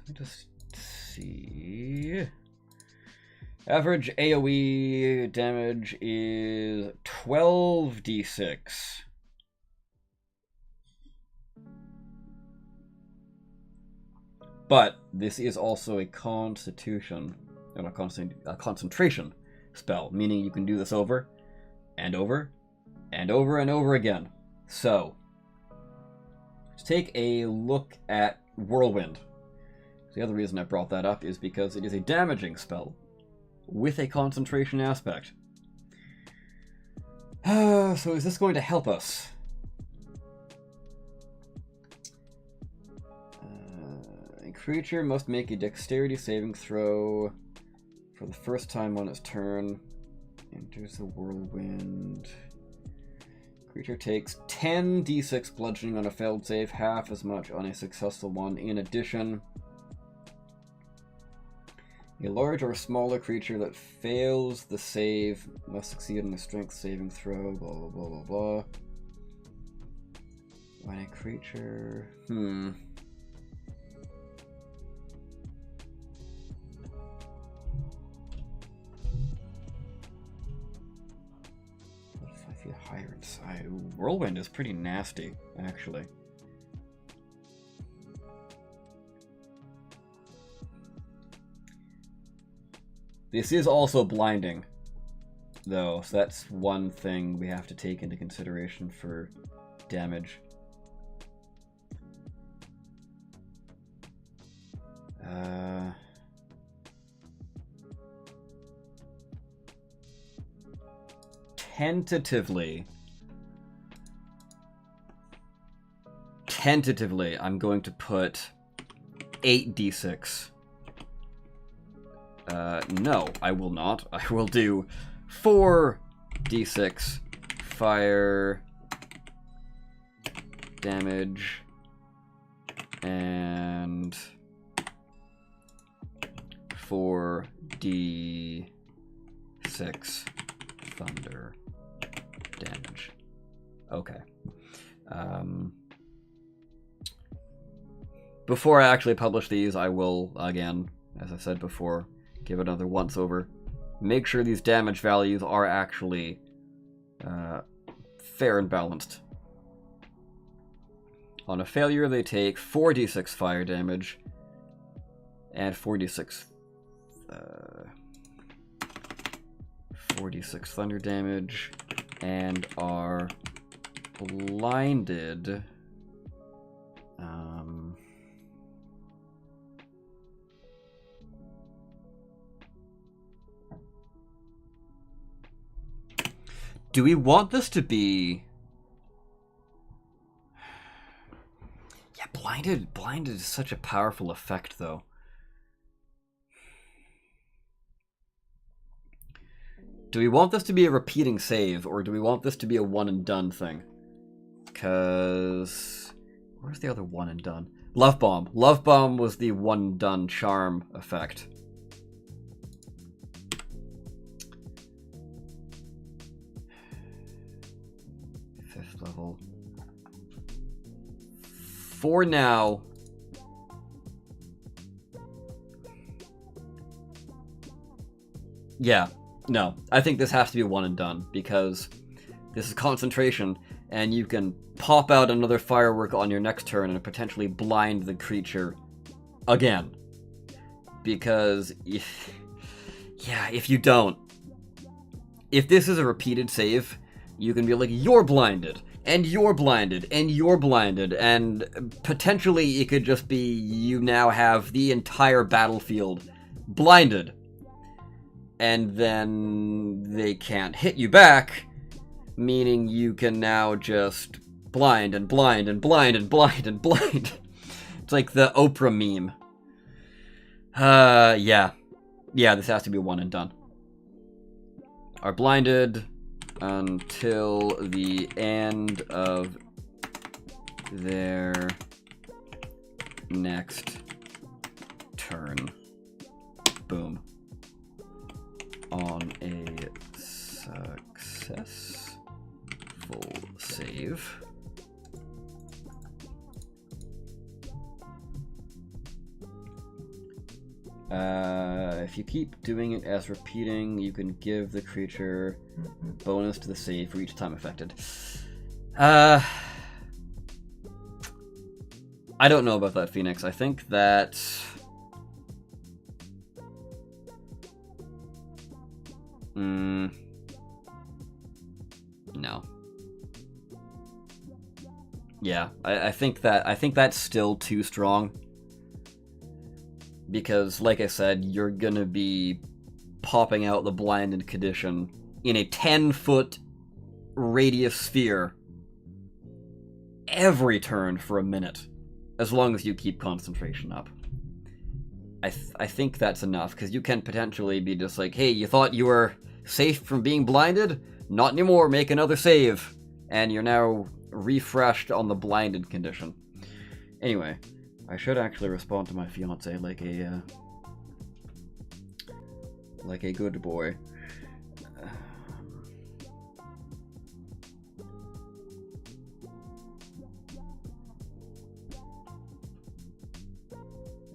me just see. Average AoE damage is 12d6. But this is also a constitution, or a concentration spell, meaning you can do this over and over and over and over again. So, let's take a look at Whirlwind. The other reason I brought that up is because it is a damaging spell with a concentration aspect. So is this going to help us? A creature must make a dexterity saving throw for the first time on its turn. Enters the Whirlwind. Creature takes 10 d6 bludgeoning on a failed save, half as much on a successful one. In addition, a large or smaller creature that fails the save must succeed on a strength saving throw, blah blah blah blah blah. When a creature... higher inside. Ooh, Whirlwind is pretty nasty, actually. This is also blinding, though, so that's one thing we have to take into consideration for damage. Tentatively, I'm going to put 8d6. No, I will not. I will do 4d6 fire damage and 4d6 thunder damage. Okay. Before I actually publish these, I will, again, as I said before, give it another once over. Make sure these damage values are actually fair and balanced. On a failure, they take 4d6 fire damage and 4d6 thunder damage and are blinded. Do we want this to be... Yeah, blinded is such a powerful effect, though. Do we want this to be a repeating save, or do we want this to be a one and done thing? Because... where's the other one and done? Love Bomb. Love Bomb was the one and done charm effect. Level. For now, yeah, no, I think this has to be one and done because this is concentration and you can pop out another firework on your next turn and potentially blind the creature again. Because if you don't, if this is a repeated save, you can be like, you're blinded, and you're blinded, and you're blinded, and potentially it could just be you now have the entire battlefield blinded. And then they can't hit you back, meaning you can now just blind and blind and blind and blind and blind. It's like the Oprah meme. Yeah, this has to be one and done. Are blinded until the end of their next turn. Boom. On a successful save. If you keep doing it as repeating, you can give the creature bonus to the save for each time affected. I don't know about that, Phoenix. I think that... no. Yeah, I think that's still too strong. Because, like I said, you're gonna be popping out the blinded condition in a 10-foot radius sphere every turn for a minute, as long as you keep concentration up. I think that's enough, because you can potentially be just like, hey, you thought you were safe from being blinded? Not anymore, make another save. And you're now refreshed on the blinded condition. Anyway, I should actually respond to my fiance like a good boy.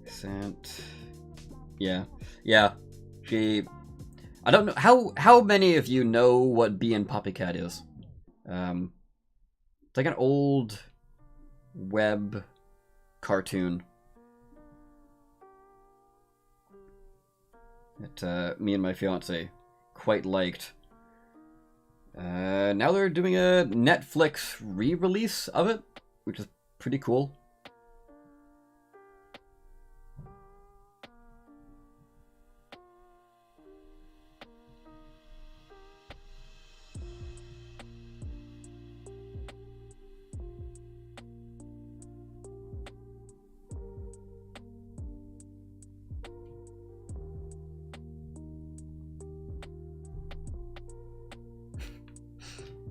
Sent. Yeah. She. I don't know how many of you know what Bee and Puppycat is. It's like an old web cartoon that me and my fiance quite liked. Now they're doing a Netflix re-release of it, which is pretty cool.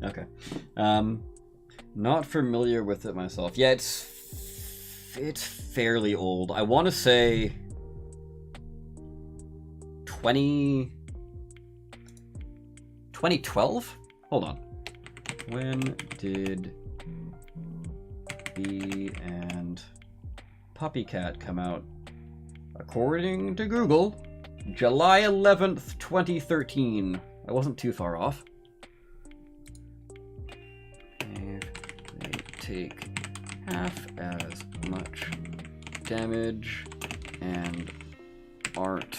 Okay. Not familiar with it myself. Yeah, it's fairly old. I want to say 2012? Hold on. When did Bee and Puppycat come out? According to Google, July 11th, 2013. I wasn't too far off. Take half as much damage and aren't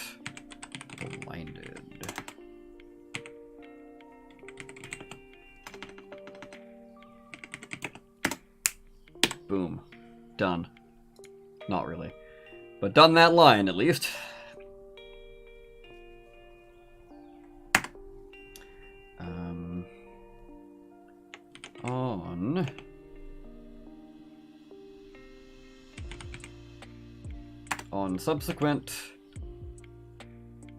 blinded. Boom. Done. Not really. But done that line, at least. On subsequent,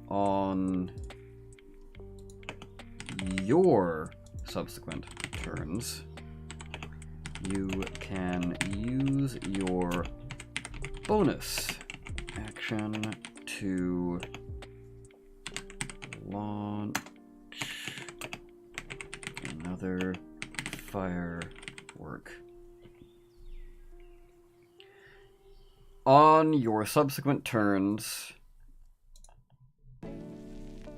on your subsequent turns, you can use your bonus action to launch another firework. On your subsequent turns, and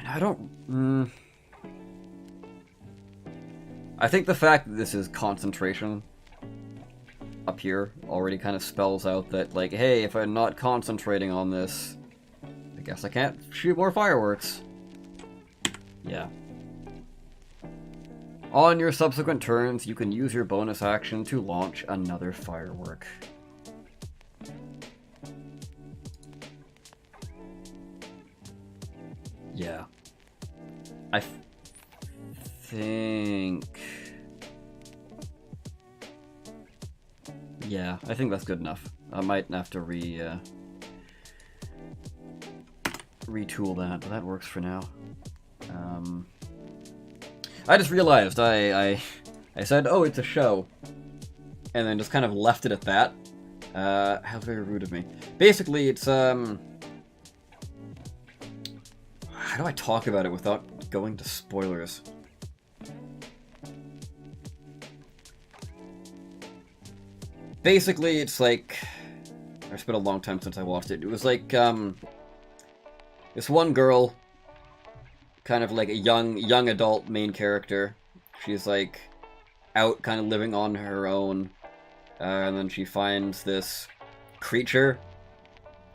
I don't, I think the fact that this is concentration up here already kind of spells out that, like, hey, if I'm not concentrating on this, I guess I can't shoot more fireworks. Yeah. On your subsequent turns, you can use your bonus action to launch another firework. Yeah. I think... Yeah, I think that's good enough. I might have to retool that, but that works for now. I just realized I said, oh, it's a show, and then just kind of left it at that. How very rude of me. Basically, it's, how do I talk about it without going to spoilers? Basically, it's like, it's been a long time since I watched it. It was like, this one girl, kind of like a young adult main character. She's like out kind of living on her own, and then she finds this creature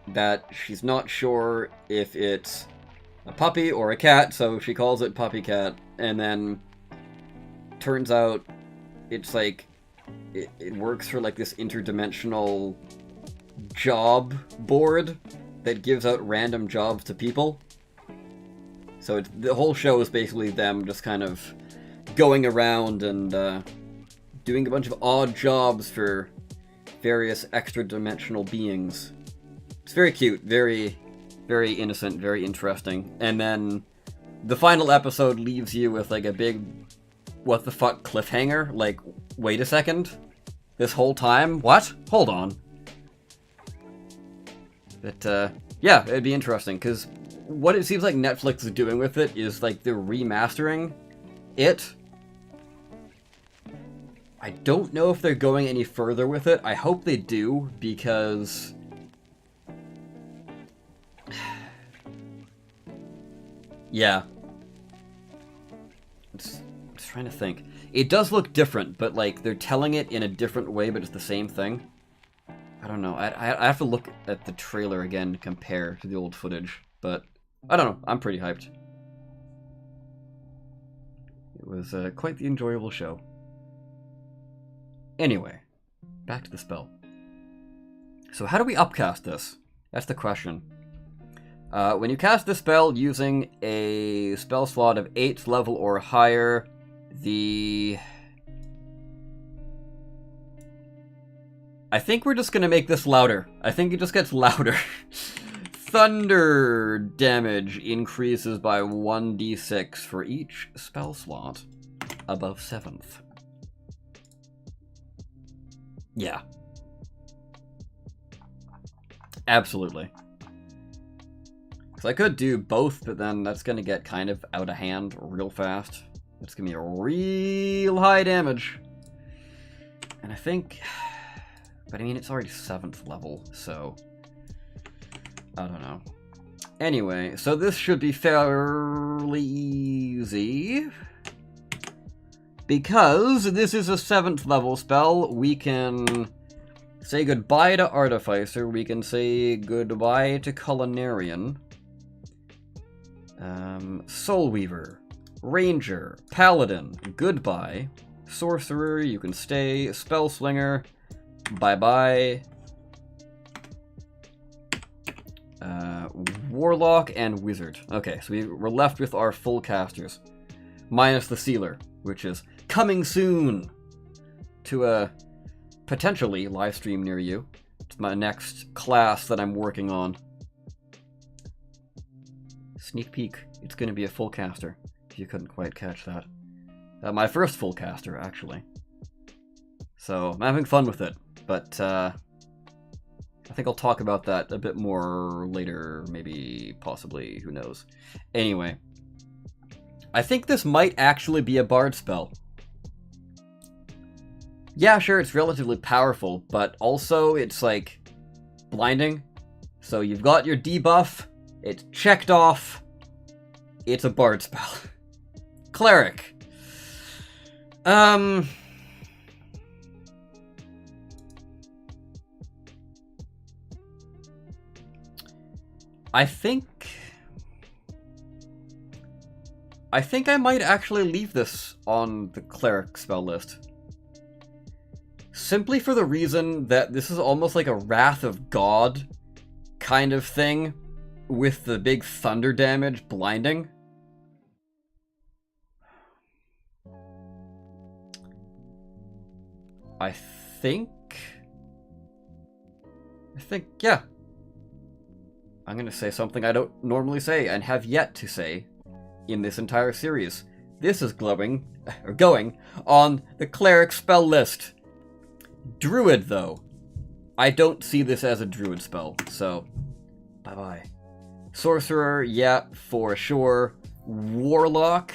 that she's not sure if it's a puppy or a cat, so she calls it Puppycat, and then turns out it's like it works for like this interdimensional job board that gives out random jobs to people. So the whole show is basically them just kind of going around and doing a bunch of odd jobs for various extra-dimensional beings. It's very cute, very, Very innocent, very interesting. And then the final episode leaves you with like a big what the fuck cliffhanger. Like, wait a second? This whole time? What? Hold on. But, yeah, it'd be interesting, because what it seems like Netflix is doing with it is, like, they're remastering it. I don't know if they're going any further with it. I hope they do, because... yeah. I'm just trying to think. It does look different, but, like, they're telling it in a different way, but it's the same thing. I don't know. I have to look at the trailer again to compare to the old footage, but I don't know. I'm pretty hyped. It was quite the enjoyable show. Anyway, back to the spell. So how do we upcast this? That's the question. When you cast this spell using a spell slot of 8th level or higher, I think we're just gonna make this louder. I think it just gets louder. Thunder damage increases by 1d6 for each spell slot above 7th. Yeah. Absolutely. So I could do both, but then that's gonna get kind of out of hand real fast. It's gonna be a real high damage. And I think... but I mean, it's already 7th level, so... I don't know. Anyway, so this should be fairly easy. Because this is a 7th level spell, we can say goodbye to Artificer, we can say goodbye to Culinarian. Soul Weaver, Ranger, Paladin, goodbye. Sorcerer, you can stay. Spellslinger, bye-bye. Warlock and Wizard. Okay, so we're left with our full casters. Minus the Sealer, which is coming soon to a potentially live stream near you. It's my next class that I'm working on. Sneak peek, it's going to be a full caster, if you couldn't quite catch that. My first full caster, actually. So, I'm having fun with it, but I think I'll talk about that a bit more later, maybe, possibly, who knows. Anyway, I think this might actually be a bard spell. Yeah, sure, it's relatively powerful, but also it's, like, blinding. So you've got your debuff, it's checked off, it's a bard spell. Cleric. I think I might actually leave this on the cleric spell list. Simply for the reason that this is almost like a Wrath of God kind of thing, with the big thunder damage blinding. I think, yeah. I'm gonna say something I don't normally say, and have yet to say in this entire series. This is going on the cleric spell list. Druid, though. I don't see this as a druid spell, so bye-bye. Sorcerer, yeah, for sure. Warlock.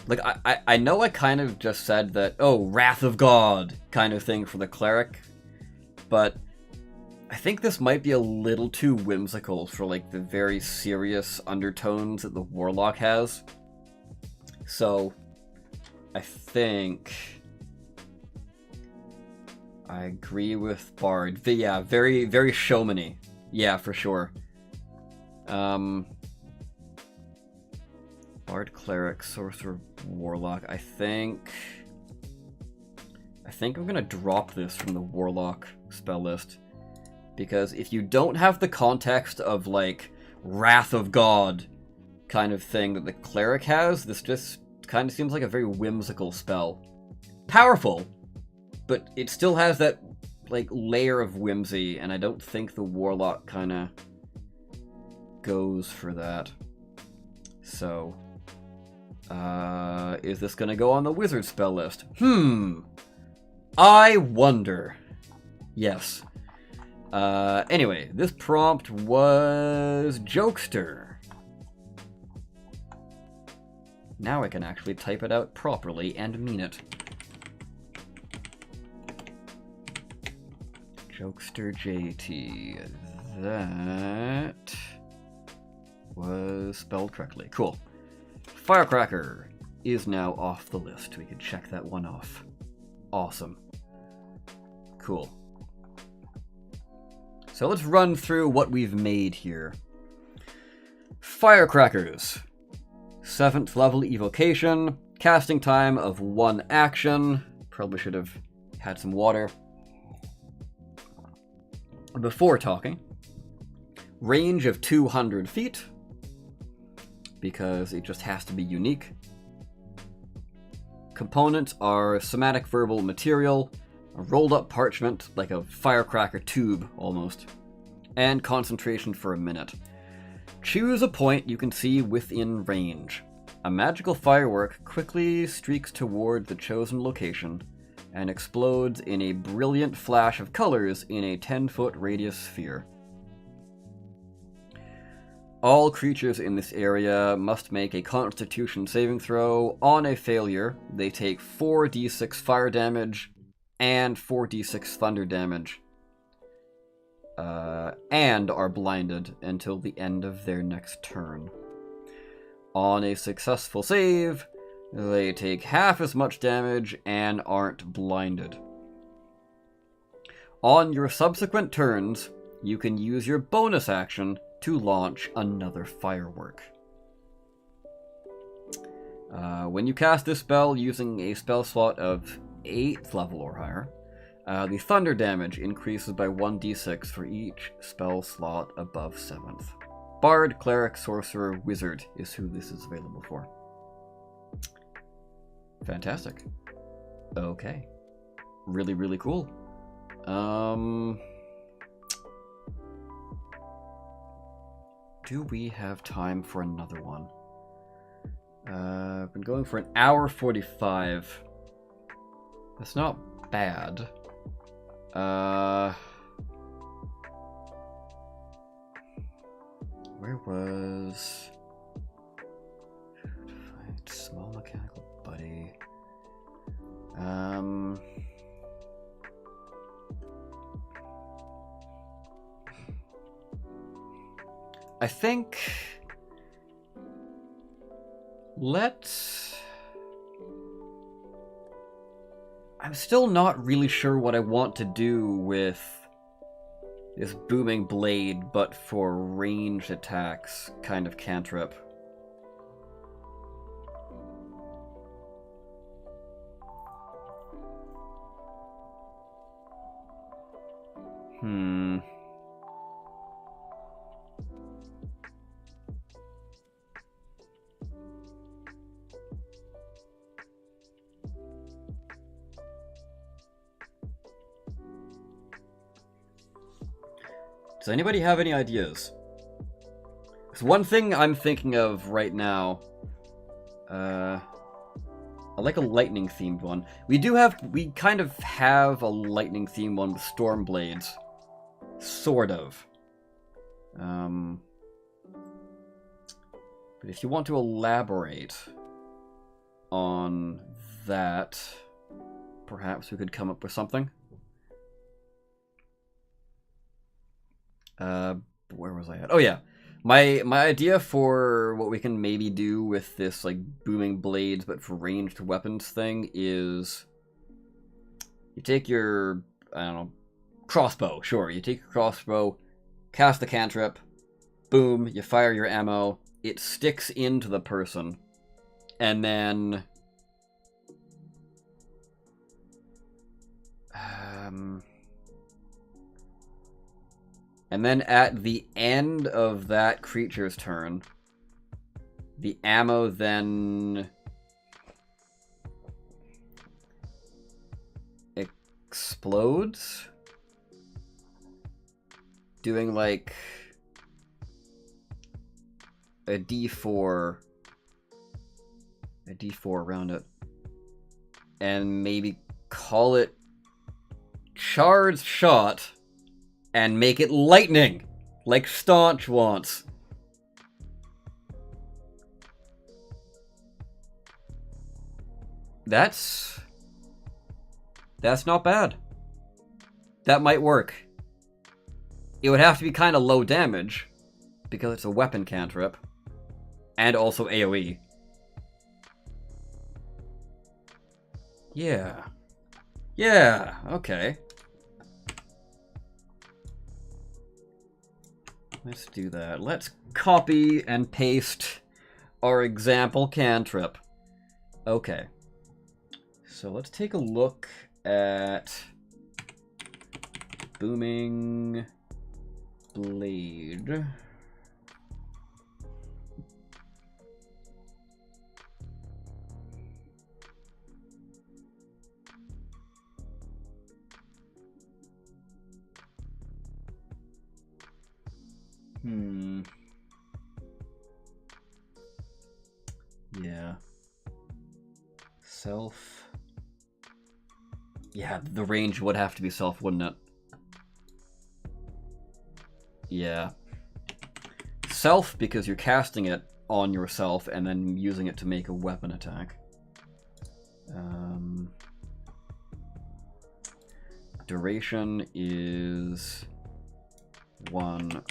Like, I know I kind of just said that, oh, Wrath of God kind of thing for the cleric, but I think this might be a little too whimsical for, like, the very serious undertones that the Warlock has. So, I think I agree with Bard. Yeah, very, very showman-y. Yeah, for sure. Bard, Cleric, Sorcerer, Warlock. I think I'm gonna drop this from the Warlock spell list. Because if you don't have the context of, like, Wrath of God kind of thing that the Cleric has, this just kind of seems like a very whimsical spell. Powerful, but it still has that, like, layer of whimsy, and I don't think the Warlock kind of goes for that. So, is this going to go on the Wizard spell list? I wonder. Yes. Anyway, this prompt was Jokester. Now I can actually type it out properly and mean it. Jokester JT. That was spelled correctly. Cool. Firecracker is now off the list. We can check that one off. Awesome. Cool. So let's run through what we've made here. Firecrackers. 7th level evocation. Casting time of 1 action. Probably should have had some water before talking. Range of 200 feet. Because it just has to be unique. Components are somatic verbal material, a rolled up parchment, like a firecracker tube almost, and concentration for a minute. Choose a point you can see within range. A magical firework quickly streaks toward the chosen location and explodes in a brilliant flash of colors in a 10-foot radius sphere. All creatures in this area must make a Constitution saving throw. On a failure, they take 4d6 fire damage and 4d6 thunder damage, and are blinded until the end of their next turn. On a successful save, they take half as much damage and aren't blinded. On your subsequent turns, you can use your bonus action to launch another firework. When you cast this spell using a spell slot of 8th level or higher, the thunder damage increases by 1d6 for each spell slot above 7th. Bard, Cleric, Sorcerer, Wizard is who this is available for. Fantastic. Okay. Really, really cool. Do we have time for another one? I've been going for an hour 45. That's not bad. Where was... Find small mechanical buddy. I think... I'm still not really sure what I want to do with this booming blade, but for ranged attacks, kind of cantrip. Does anybody have any ideas? Because one thing I'm thinking of right now, I like a lightning themed one. We kind of have a lightning themed one with storm blades. Sort of. But if you want to elaborate on that, perhaps we could come up with something. Where was I at? Oh yeah, my idea for what we can maybe do with this like booming blades but for ranged weapons thing is you take your, I don't know, crossbow. Sure, you take your crossbow, cast the cantrip, boom, you fire your ammo, it sticks into the person, and then at the end of that creature's turn, the ammo then explodes, doing like a D4 around it, and maybe call it Charged Shot and make it lightning like Staunch wants. That's not bad. That might work. It would have to be kind of low damage because it's a weapon cantrip and also AoE. Yeah, okay. Let's do that. Let's copy and paste our example cantrip. Okay. So let's take a look at Booming Blade. Yeah. Self. Yeah, the range would have to be self, wouldn't it? Yeah. Self, because you're casting it on yourself and then using it to make a weapon attack. Duration is 1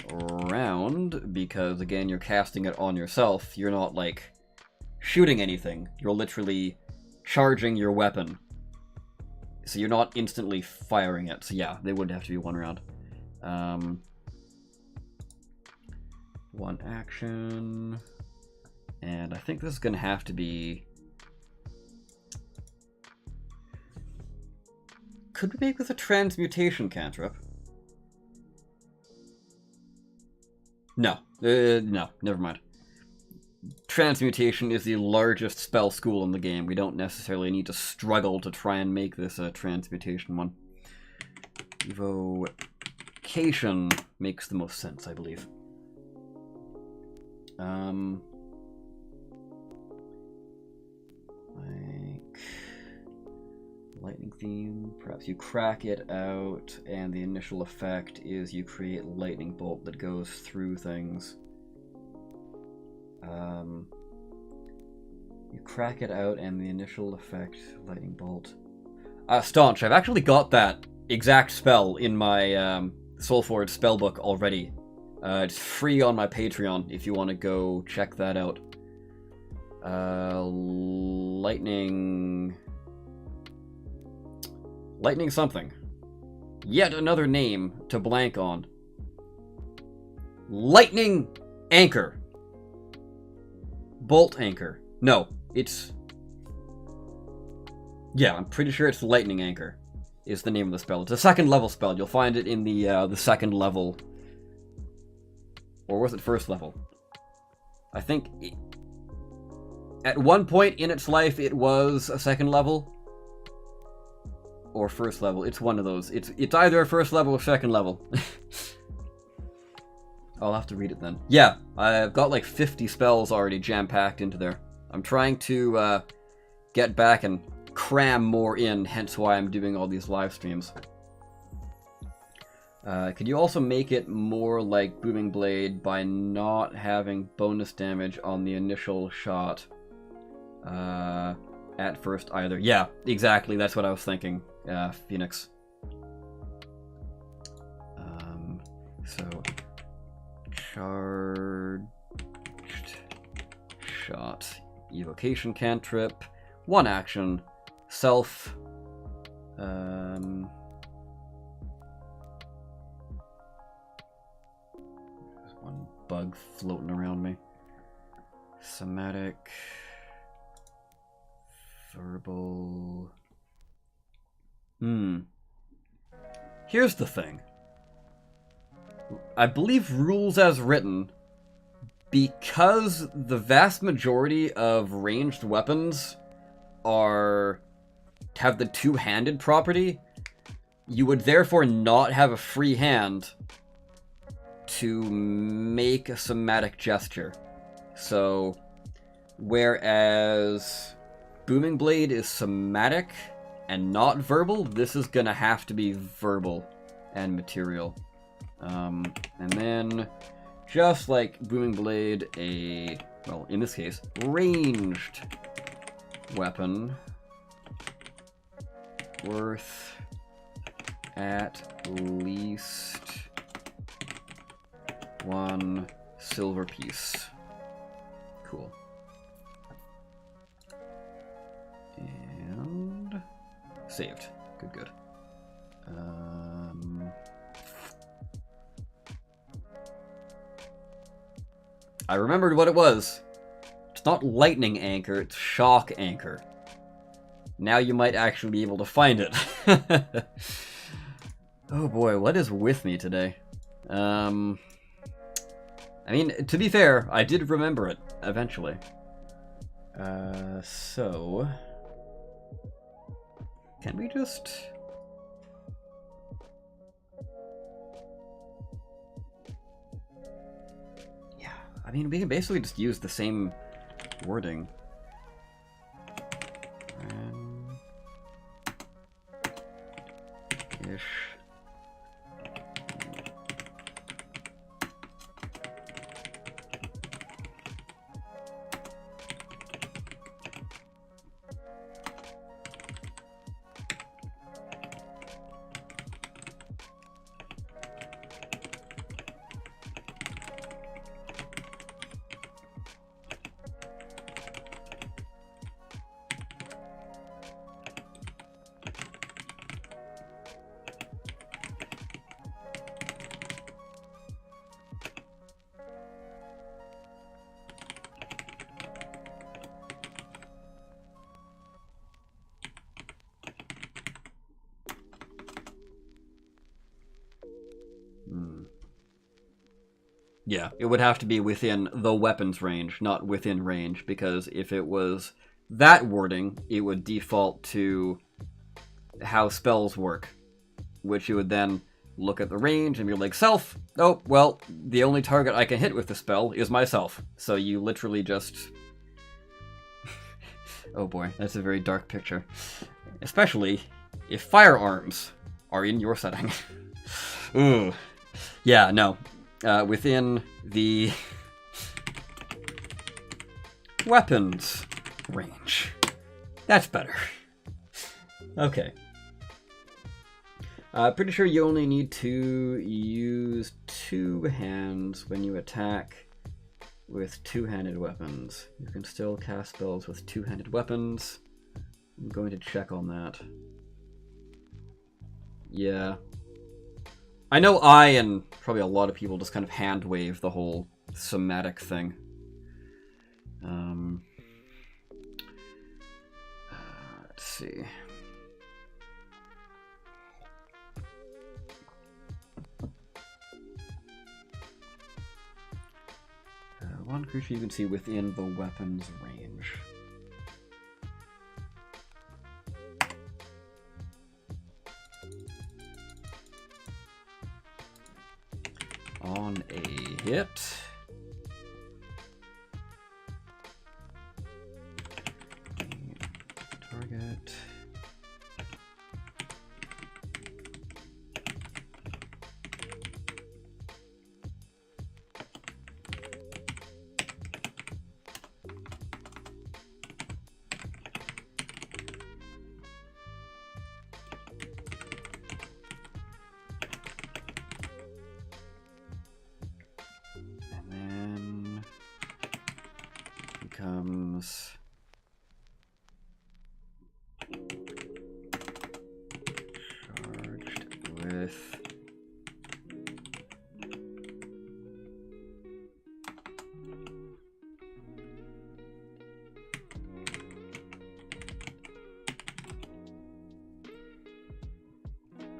round, because again, you're casting it on yourself. You're not, like, shooting anything. You're literally charging your weapon. So you're not instantly firing it. So yeah, they would have to be 1 round. 1 action. And I think this is going to have to be... Could we make this a transmutation cantrip? No. No, never mind. Transmutation is the largest spell school in the game. We don't necessarily need to struggle to try and make this a transmutation one. Evocation makes the most sense, I believe. Like lightning theme. Perhaps you crack it out, and the initial effect is you create lightning bolt that goes through things. You crack it out, and the initial effect, lightning bolt. Staunch. I've actually got that exact spell in my Soulforge spellbook already. It's free on my Patreon if you want to go check that out. Lightning something. Yet another name to blank on. Lightning Anchor. Bolt Anchor. No, it's... Yeah, I'm pretty sure it's Lightning Anchor is the name of the spell. It's a 2nd level spell. You'll find it in the 2nd level. Or was it 1st level? I think... At one point in its life, it was a 2nd level. Or 1st level. It's one of those. It's either a 1st level or 2nd level. I'll have to read it then. Yeah, I've got like 50 spells already jam-packed into there. I'm trying to get back and cram more in, hence why I'm doing all these live streams. Could you also make it more like Booming Blade by not having bonus damage on the initial shot at first either? Yeah, exactly. That's what I was thinking, Phoenix. So, charged shot, evocation cantrip, 1 action, self. There's one bug floating around me. Somatic, verbal. Here's the thing. I believe rules as written, because the vast majority of ranged weapons have the two-handed property, you would therefore not have a free hand to make a somatic gesture. So, whereas Booming Blade is somatic and not verbal, this is gonna have to be verbal and material. And then, just like Booming Blade, well, in this case, ranged weapon worth at least 1 silver piece. Cool. And saved. Good. I remembered what it was. It's not lightning anchor, it's shock anchor. Now you might actually be able to find it. Oh boy, what is with me today? I mean, to be fair, I did remember it, eventually. So... Can we just... Yeah, I mean, we can basically just use the same wording. Ish. Yeah, it would have to be within the weapons range, not within range, because if it was that wording, it would default to how spells work, which you would then look at the range and be like, self! Oh, well, the only target I can hit with the spell is myself. So you literally just... Oh boy, that's a very dark picture. Especially if firearms are in your setting. Ooh. Yeah, no. Within the weapons range. That's better. Okay. Pretty sure you only need to use 2 hands when you attack with 2-handed weapons. You can still cast spells with 2-handed weapons. I'm going to check on that. Yeah. I know I and probably a lot of people just kind of hand wave the whole somatic thing. Let's see. One creature you can see within the weapon's range. On a hit. Target.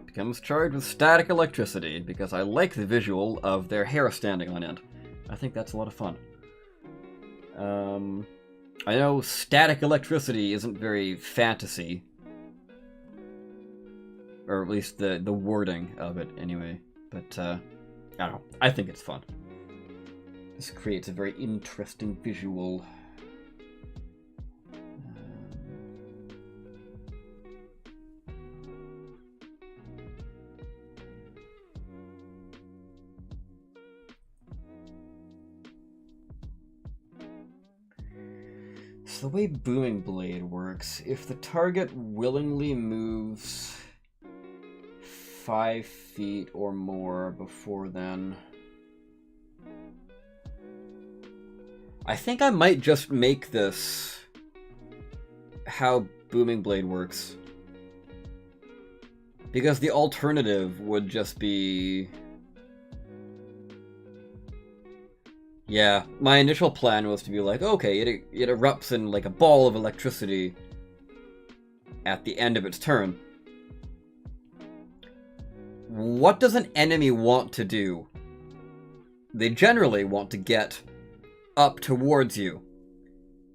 Becomes charged with static electricity because I like the visual of their hair standing on end. I think that's a lot of fun. I know static electricity isn't very fantasy. or at least the wording of it anyway. But I don't know. I think it's fun. This creates a very interesting visual. So the way Booming Blade works, if the target willingly moves 5 feet or more before then... I think I might just make this how Booming Blade works. Because the alternative would just be... Yeah, my initial plan was to be like, okay, it erupts in like a ball of electricity at the end of its turn. What does an enemy want to do? They generally want to get up towards you.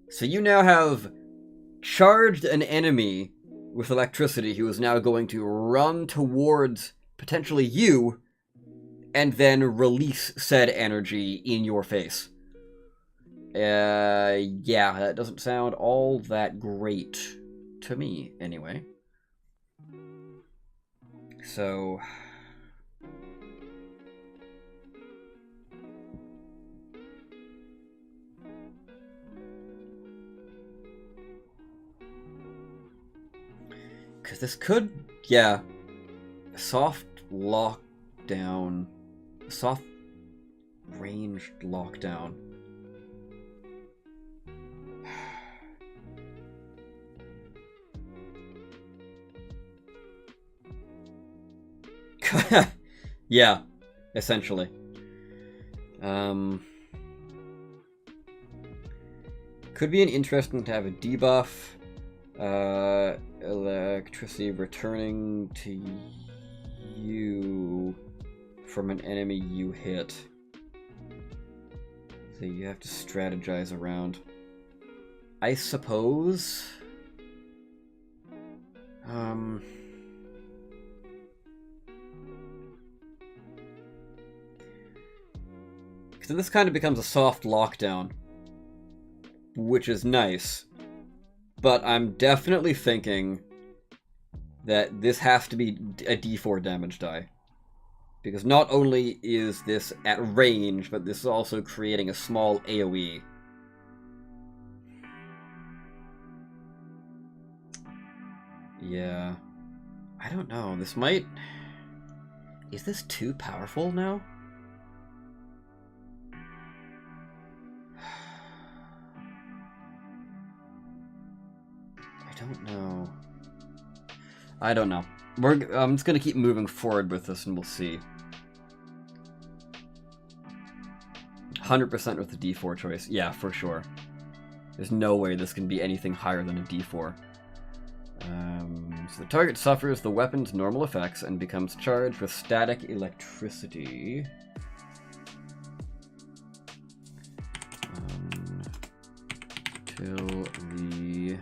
So you now have charged an enemy with electricity who is now going to run towards potentially you and then release said energy in your face. Yeah, that doesn't sound all that great to me, anyway. So... because this could, yeah, soft lockdown, soft ranged lockdown. Yeah, essentially. Could be an interesting to have a debuff. Electricity returning to you from an enemy you hit. So you have to strategize around. I suppose... So this kind of becomes a soft lockdown, which is nice. But I'm definitely thinking that this has to be a D4 damage die. Because not only is this at range, but this is also creating a small AoE. Yeah. I don't know. This might... Is this too powerful now? I don't know. I'm just gonna keep moving forward with this and we'll see. 100% with the D4 choice. Yeah, for sure. There's no way this can be anything higher than a D4. So the target suffers the weapon's normal effects and becomes charged with static electricity. Till the...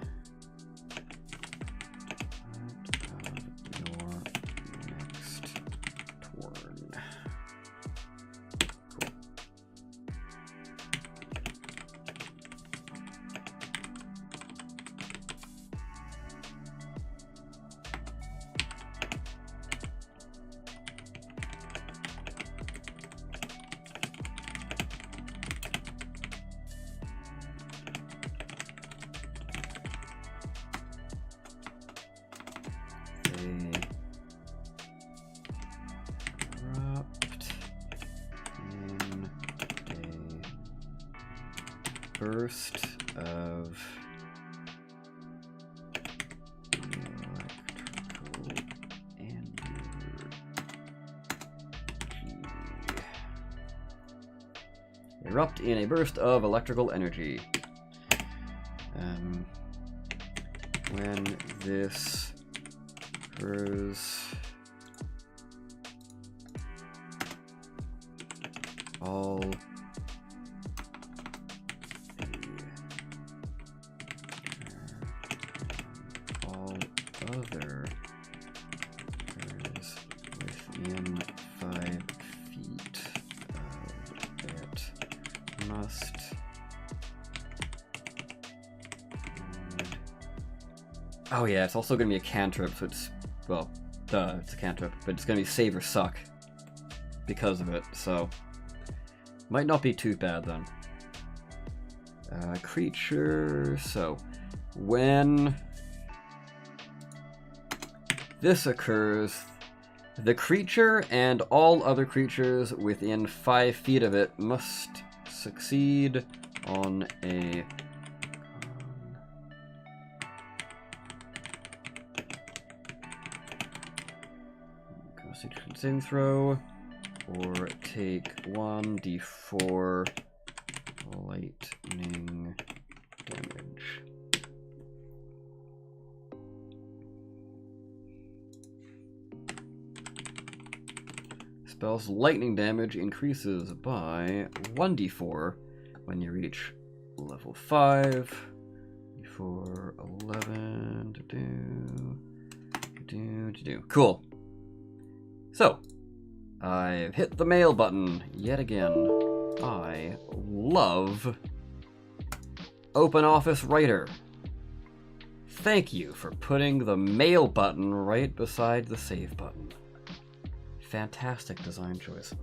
burst of electrical energy. Erupt in a burst of electrical energy. When this occurs, all other Oh yeah, it's also gonna be a cantrip, so it's, well, duh, it's a cantrip, but it's gonna be save or suck because of it, so might not be too bad then. Creature, so when this occurs, the creature and all other creatures within 5 feet of it must succeed on a Constitution saving throw, or take 1d4 lightning damage. Spell's lightning damage increases by 1d4 when you reach level 5. d4 11 Cool. So, I've hit the mail button yet again. I love OpenOffice Writer. Thank you for putting the mail button right beside the save button. Fantastic design choice.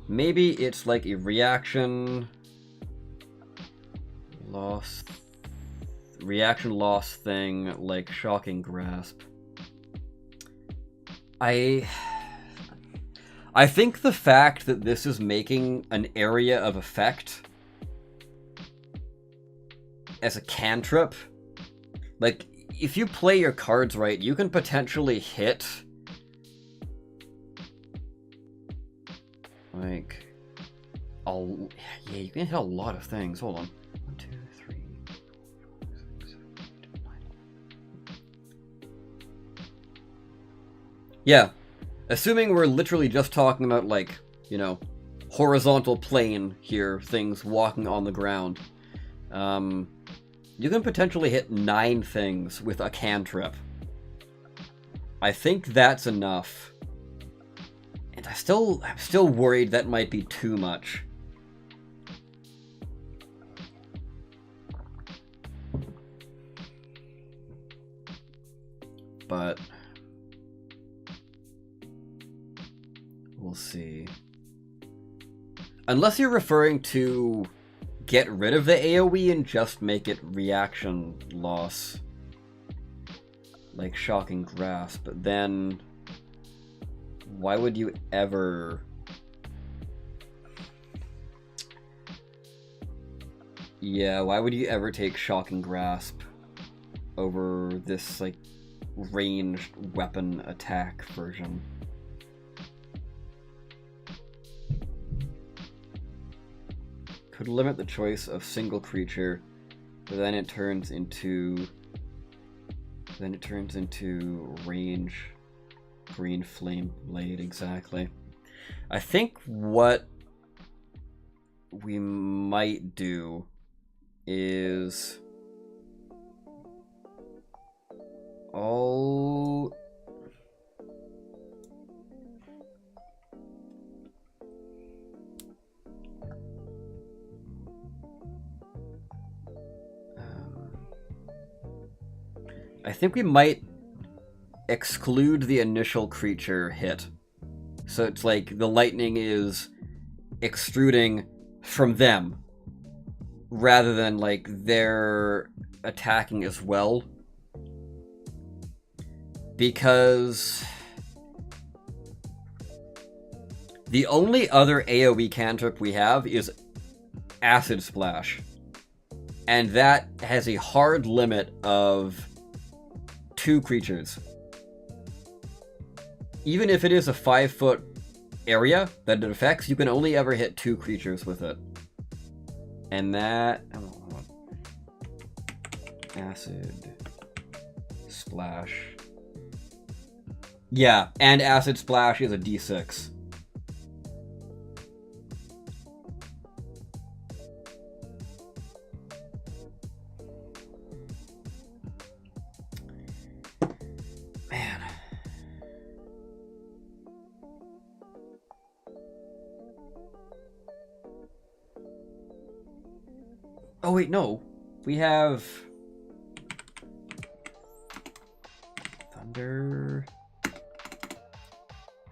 Maybe it's like a reaction loss thing, like Shocking Grasp. I think the fact that this is making an area of effect as a cantrip, like, if you play your cards right, you can potentially hit, like, yeah, you can hit a lot of things. Hold on. 1, 2, 3, 4, 5, 6, 7, 8, 9. Yeah. Assuming we're literally just talking about, like, you know, horizontal plane here, things walking on the ground. You can potentially hit 9 things with a cantrip. I think that's enough. And I'm still worried that might be too much. But we'll see. Unless you're referring to get rid of the AoE and just make it reaction loss, like Shocking Grasp, but then why would you ever... Yeah, why would you ever take Shocking Grasp over this, like, ranged weapon attack version? Could limit the choice of single creature, but then it turns into range green flame blade. Exactly. I think what we might do is I think we might exclude the initial creature hit. So it's like the lightning is extruding from them, rather than like they're attacking as well. Because the only other AoE cantrip we have is Acid Splash. And that has a hard limit of 2 creatures. Even if it is a 5-foot area that it affects, you can only ever hit 2 creatures with it. And that... oh, Acid Splash. Yeah, and Acid Splash is a D6. Man. Oh wait, no. We have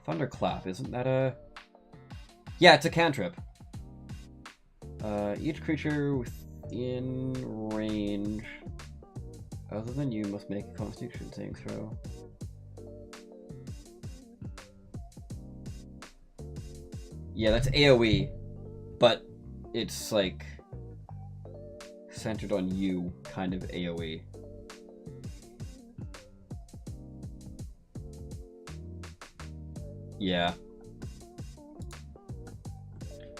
Thunderclap, isn't that a... Yeah, it's a cantrip. Each creature within range other than you must make a Constitution saving throw. Yeah, that's AoE, but it's like centered on you, kind of AoE. Yeah.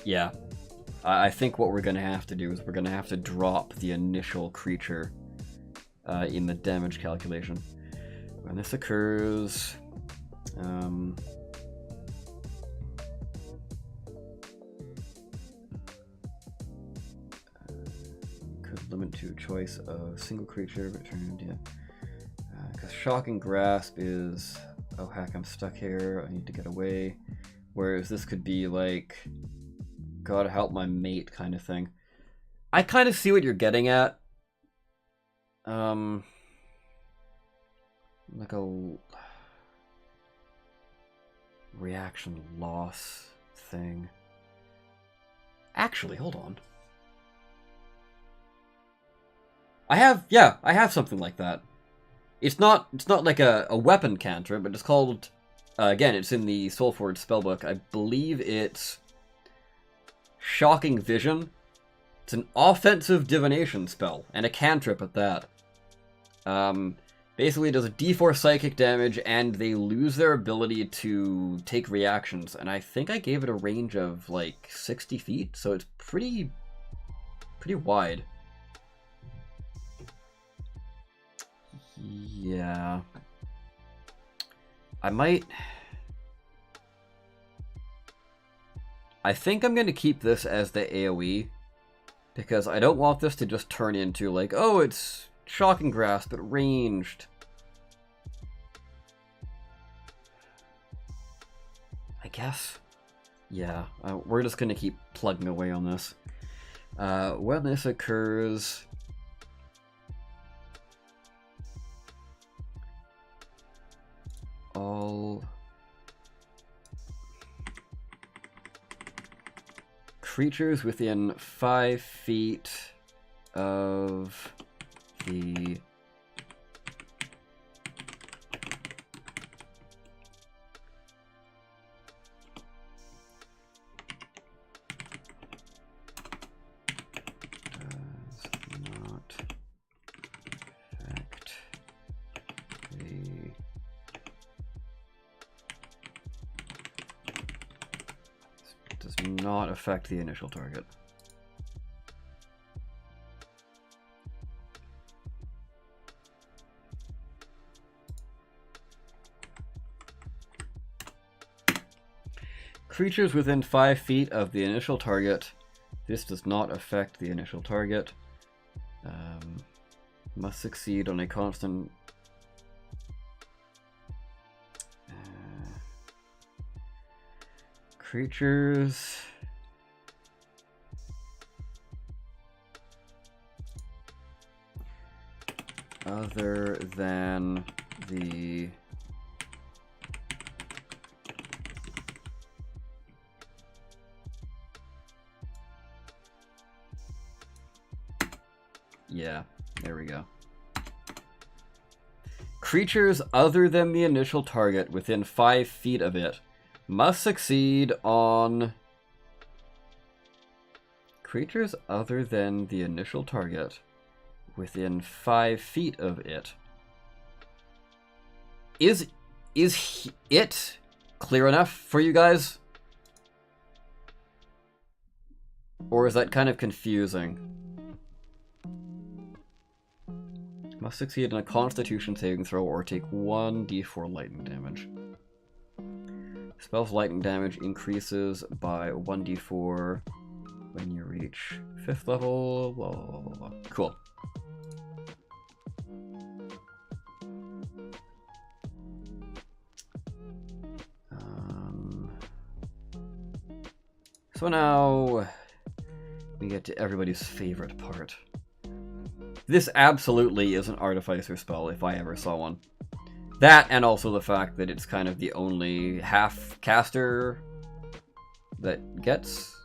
Yeah. I think what we're going to have to do is we're going to have to drop the initial creature in the damage calculation. When this occurs... could limit to a choice of single creature returned, yeah. Because Shocking Grasp is... Oh heck, I'm stuck here, I need to get away. Whereas this could be like... Gotta help my mate kind of thing. I kind of see what you're getting at. Like a reaction loss thing. Actually, hold on. I have something like that. It's not like a weapon cantrip, but it's called again, it's in the Soulforge spellbook. I believe it's Shocking Vision. It's an offensive divination spell, and a cantrip at that. Basically it does a d4 psychic damage, and they lose their ability to take reactions, and I think I gave it a range of like 60 feet, so it's pretty wide. Yeah. I think I'm going to keep this as the AoE, because I don't want this to just turn into like, oh, it's Shocking Grasp, but ranged. I guess. Yeah, we're just going to keep plugging away on this. When this occurs... all creatures within 5 feet of the not affect the initial target. Creatures within 5 feet of the initial target. This does not affect the initial target. Must succeed on a constant... creatures... other than the... Yeah, there we go. Creatures other than the initial target within 5 feet of it must succeed on... Creatures other than the initial target within 5 feet of it. Is it clear enough for you guys? Or is that kind of confusing? Must succeed in a Constitution saving throw or take 1d4 lightning damage. Spell's lightning damage increases by 1d4 when you reach 5th level. Blah, blah, blah, blah. Cool. So now we get to everybody's favorite part. This absolutely is an artificer spell if I ever saw one. That, and also the fact that it's kind of the only half caster that gets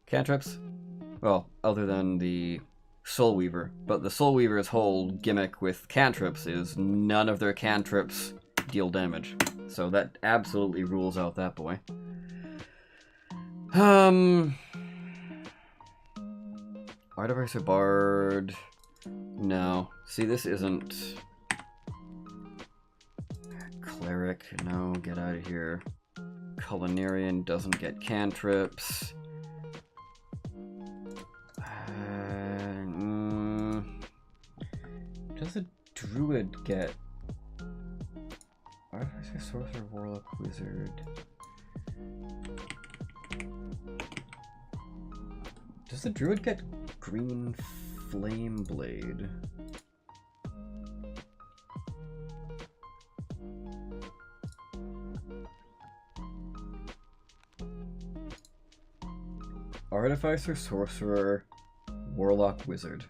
cantrips. Well, other than the Soul Weaver. But the Soul Weaver's whole gimmick with cantrips is none of their cantrips deal damage. So that absolutely rules out that boy. Artificer Bard. No. See, this isn't... Cleric. No, get out of here. Culinarian doesn't get cantrips. Does a Druid get... Artificer, Sorcerer, Warlock, Wizard... Does the Druid get Green Flame Blade? Artificer, Sorcerer, Warlock, Wizard.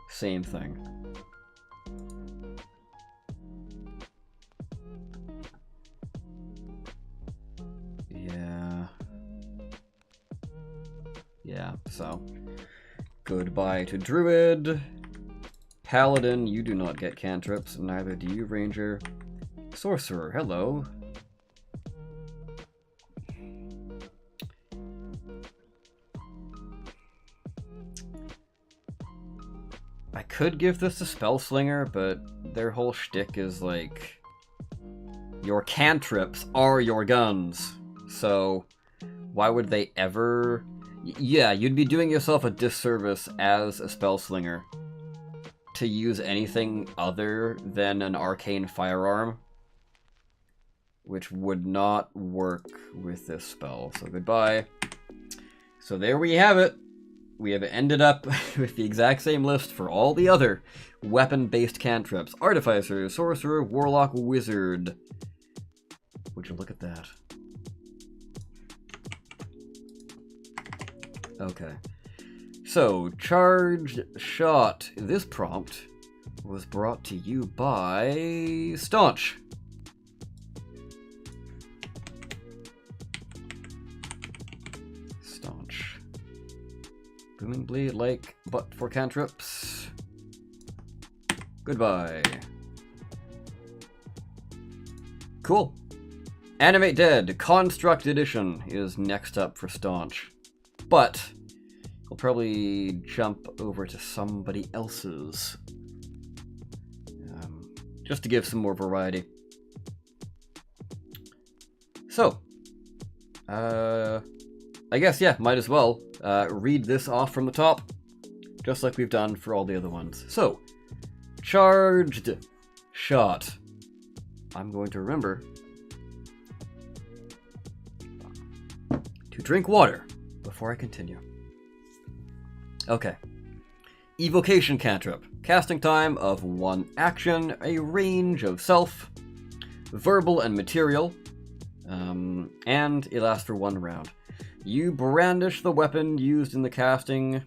Same thing. Yeah, so goodbye to Druid. Paladin, you do not get cantrips, neither do you, Ranger. Sorcerer, hello. I could give this to Spellslinger, but their whole shtick is like, your cantrips are your guns. So why would they ever... Yeah, you'd be doing yourself a disservice as a Spellslinger to use anything other than an arcane firearm, which would not work with this spell. So goodbye. So there we have it. We have ended up with the exact same list for all the other weapon-based cantrips. Artificer, Sorcerer, Warlock, Wizard. Would you look at that? Okay. So, Charged Shot. This prompt was brought to you by Staunch. Staunch. Booming Blade, like, but for cantrips. Goodbye. Cool. Animate Dead, Construct Edition is next up for Staunch. But I'll probably jump over to somebody else's. Just to give some more variety. So, I guess, yeah, might as well read this off from the top, just like we've done for all the other ones. So, Charged Shot. I'm going to remember to drink water before I continue. Okay. Evocation cantrip. Casting time of 1 action, a range of self, verbal and material, and it lasts for 1 round. You brandish the weapon used in the casting,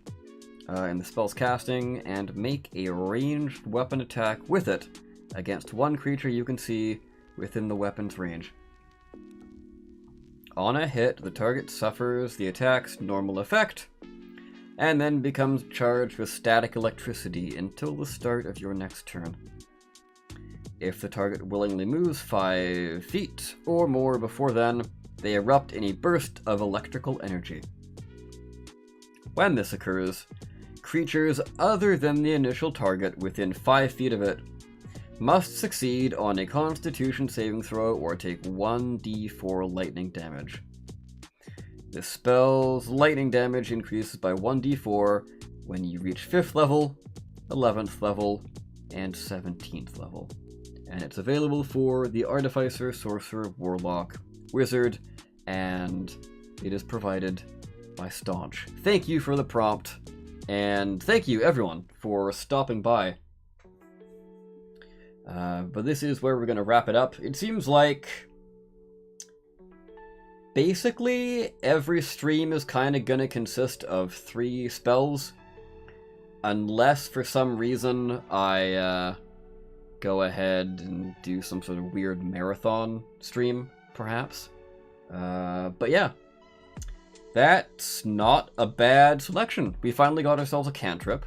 in the spell's casting, and make a ranged weapon attack with it against 1 creature you can see within the weapon's range. On a hit, the target suffers the attack's normal effect, and then becomes charged with static electricity until the start of your next turn. If the target willingly moves 5 feet or more before then, they erupt in a burst of electrical energy. When this occurs, creatures other than the initial target within 5 feet of it must succeed on a Constitution saving throw or take 1d4 lightning damage. This spell's lightning damage increases by 1d4 when you reach 5th level, 11th level, and 17th level. And it's available for the Artificer, Sorcerer, Warlock, Wizard, and it is provided by Staunch. Thank you for the prompt, and thank you everyone for stopping by. But this is where we're going to wrap it up. It seems like basically every stream is kind of going to consist of 3 spells. unless for some reason I go ahead and do some sort of weird marathon stream, perhaps. But yeah, that's not a bad selection. We finally got ourselves a cantrip.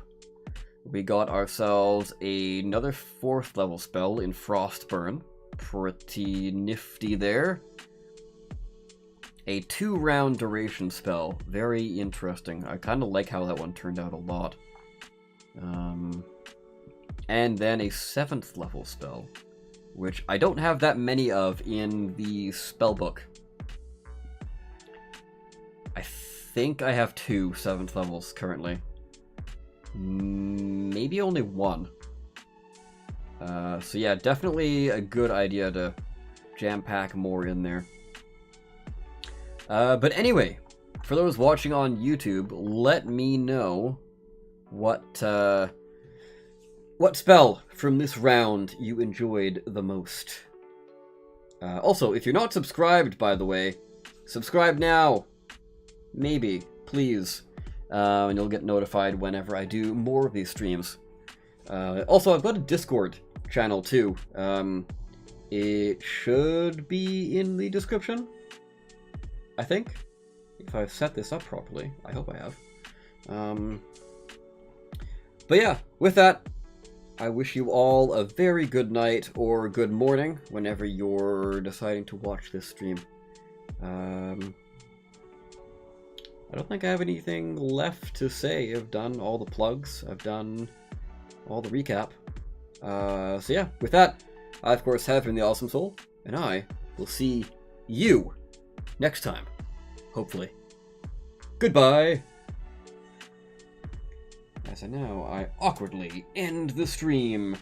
We got ourselves another 4th level spell in Frostburn. Pretty nifty there. A 2-round duration spell. Very interesting. I kind of like how that one turned out a lot. And then a 7th level spell, which I don't have that many of in the spellbook. I think I have 2 7th levels currently. Maybe only 1. So yeah, definitely a good idea to jam-pack more in there. But anyway, for those watching on YouTube, let me know what spell from this round you enjoyed the most. Also, if you're not subscribed, by the way, subscribe now. Maybe, please. And you'll get notified whenever I do more of these streams. Also, I've got a Discord channel too. It should be in the description, I think. If I've set this up properly. I hope I have. But yeah, with that, I wish you all a very good night or good morning whenever you're deciding to watch this stream. I don't think I have anything left to say. I've done all the plugs. I've done all the recap. So yeah, with that, I of course have been the Awesome Soul, and I will see you next time. Hopefully. Goodbye! As I now, I awkwardly end the stream.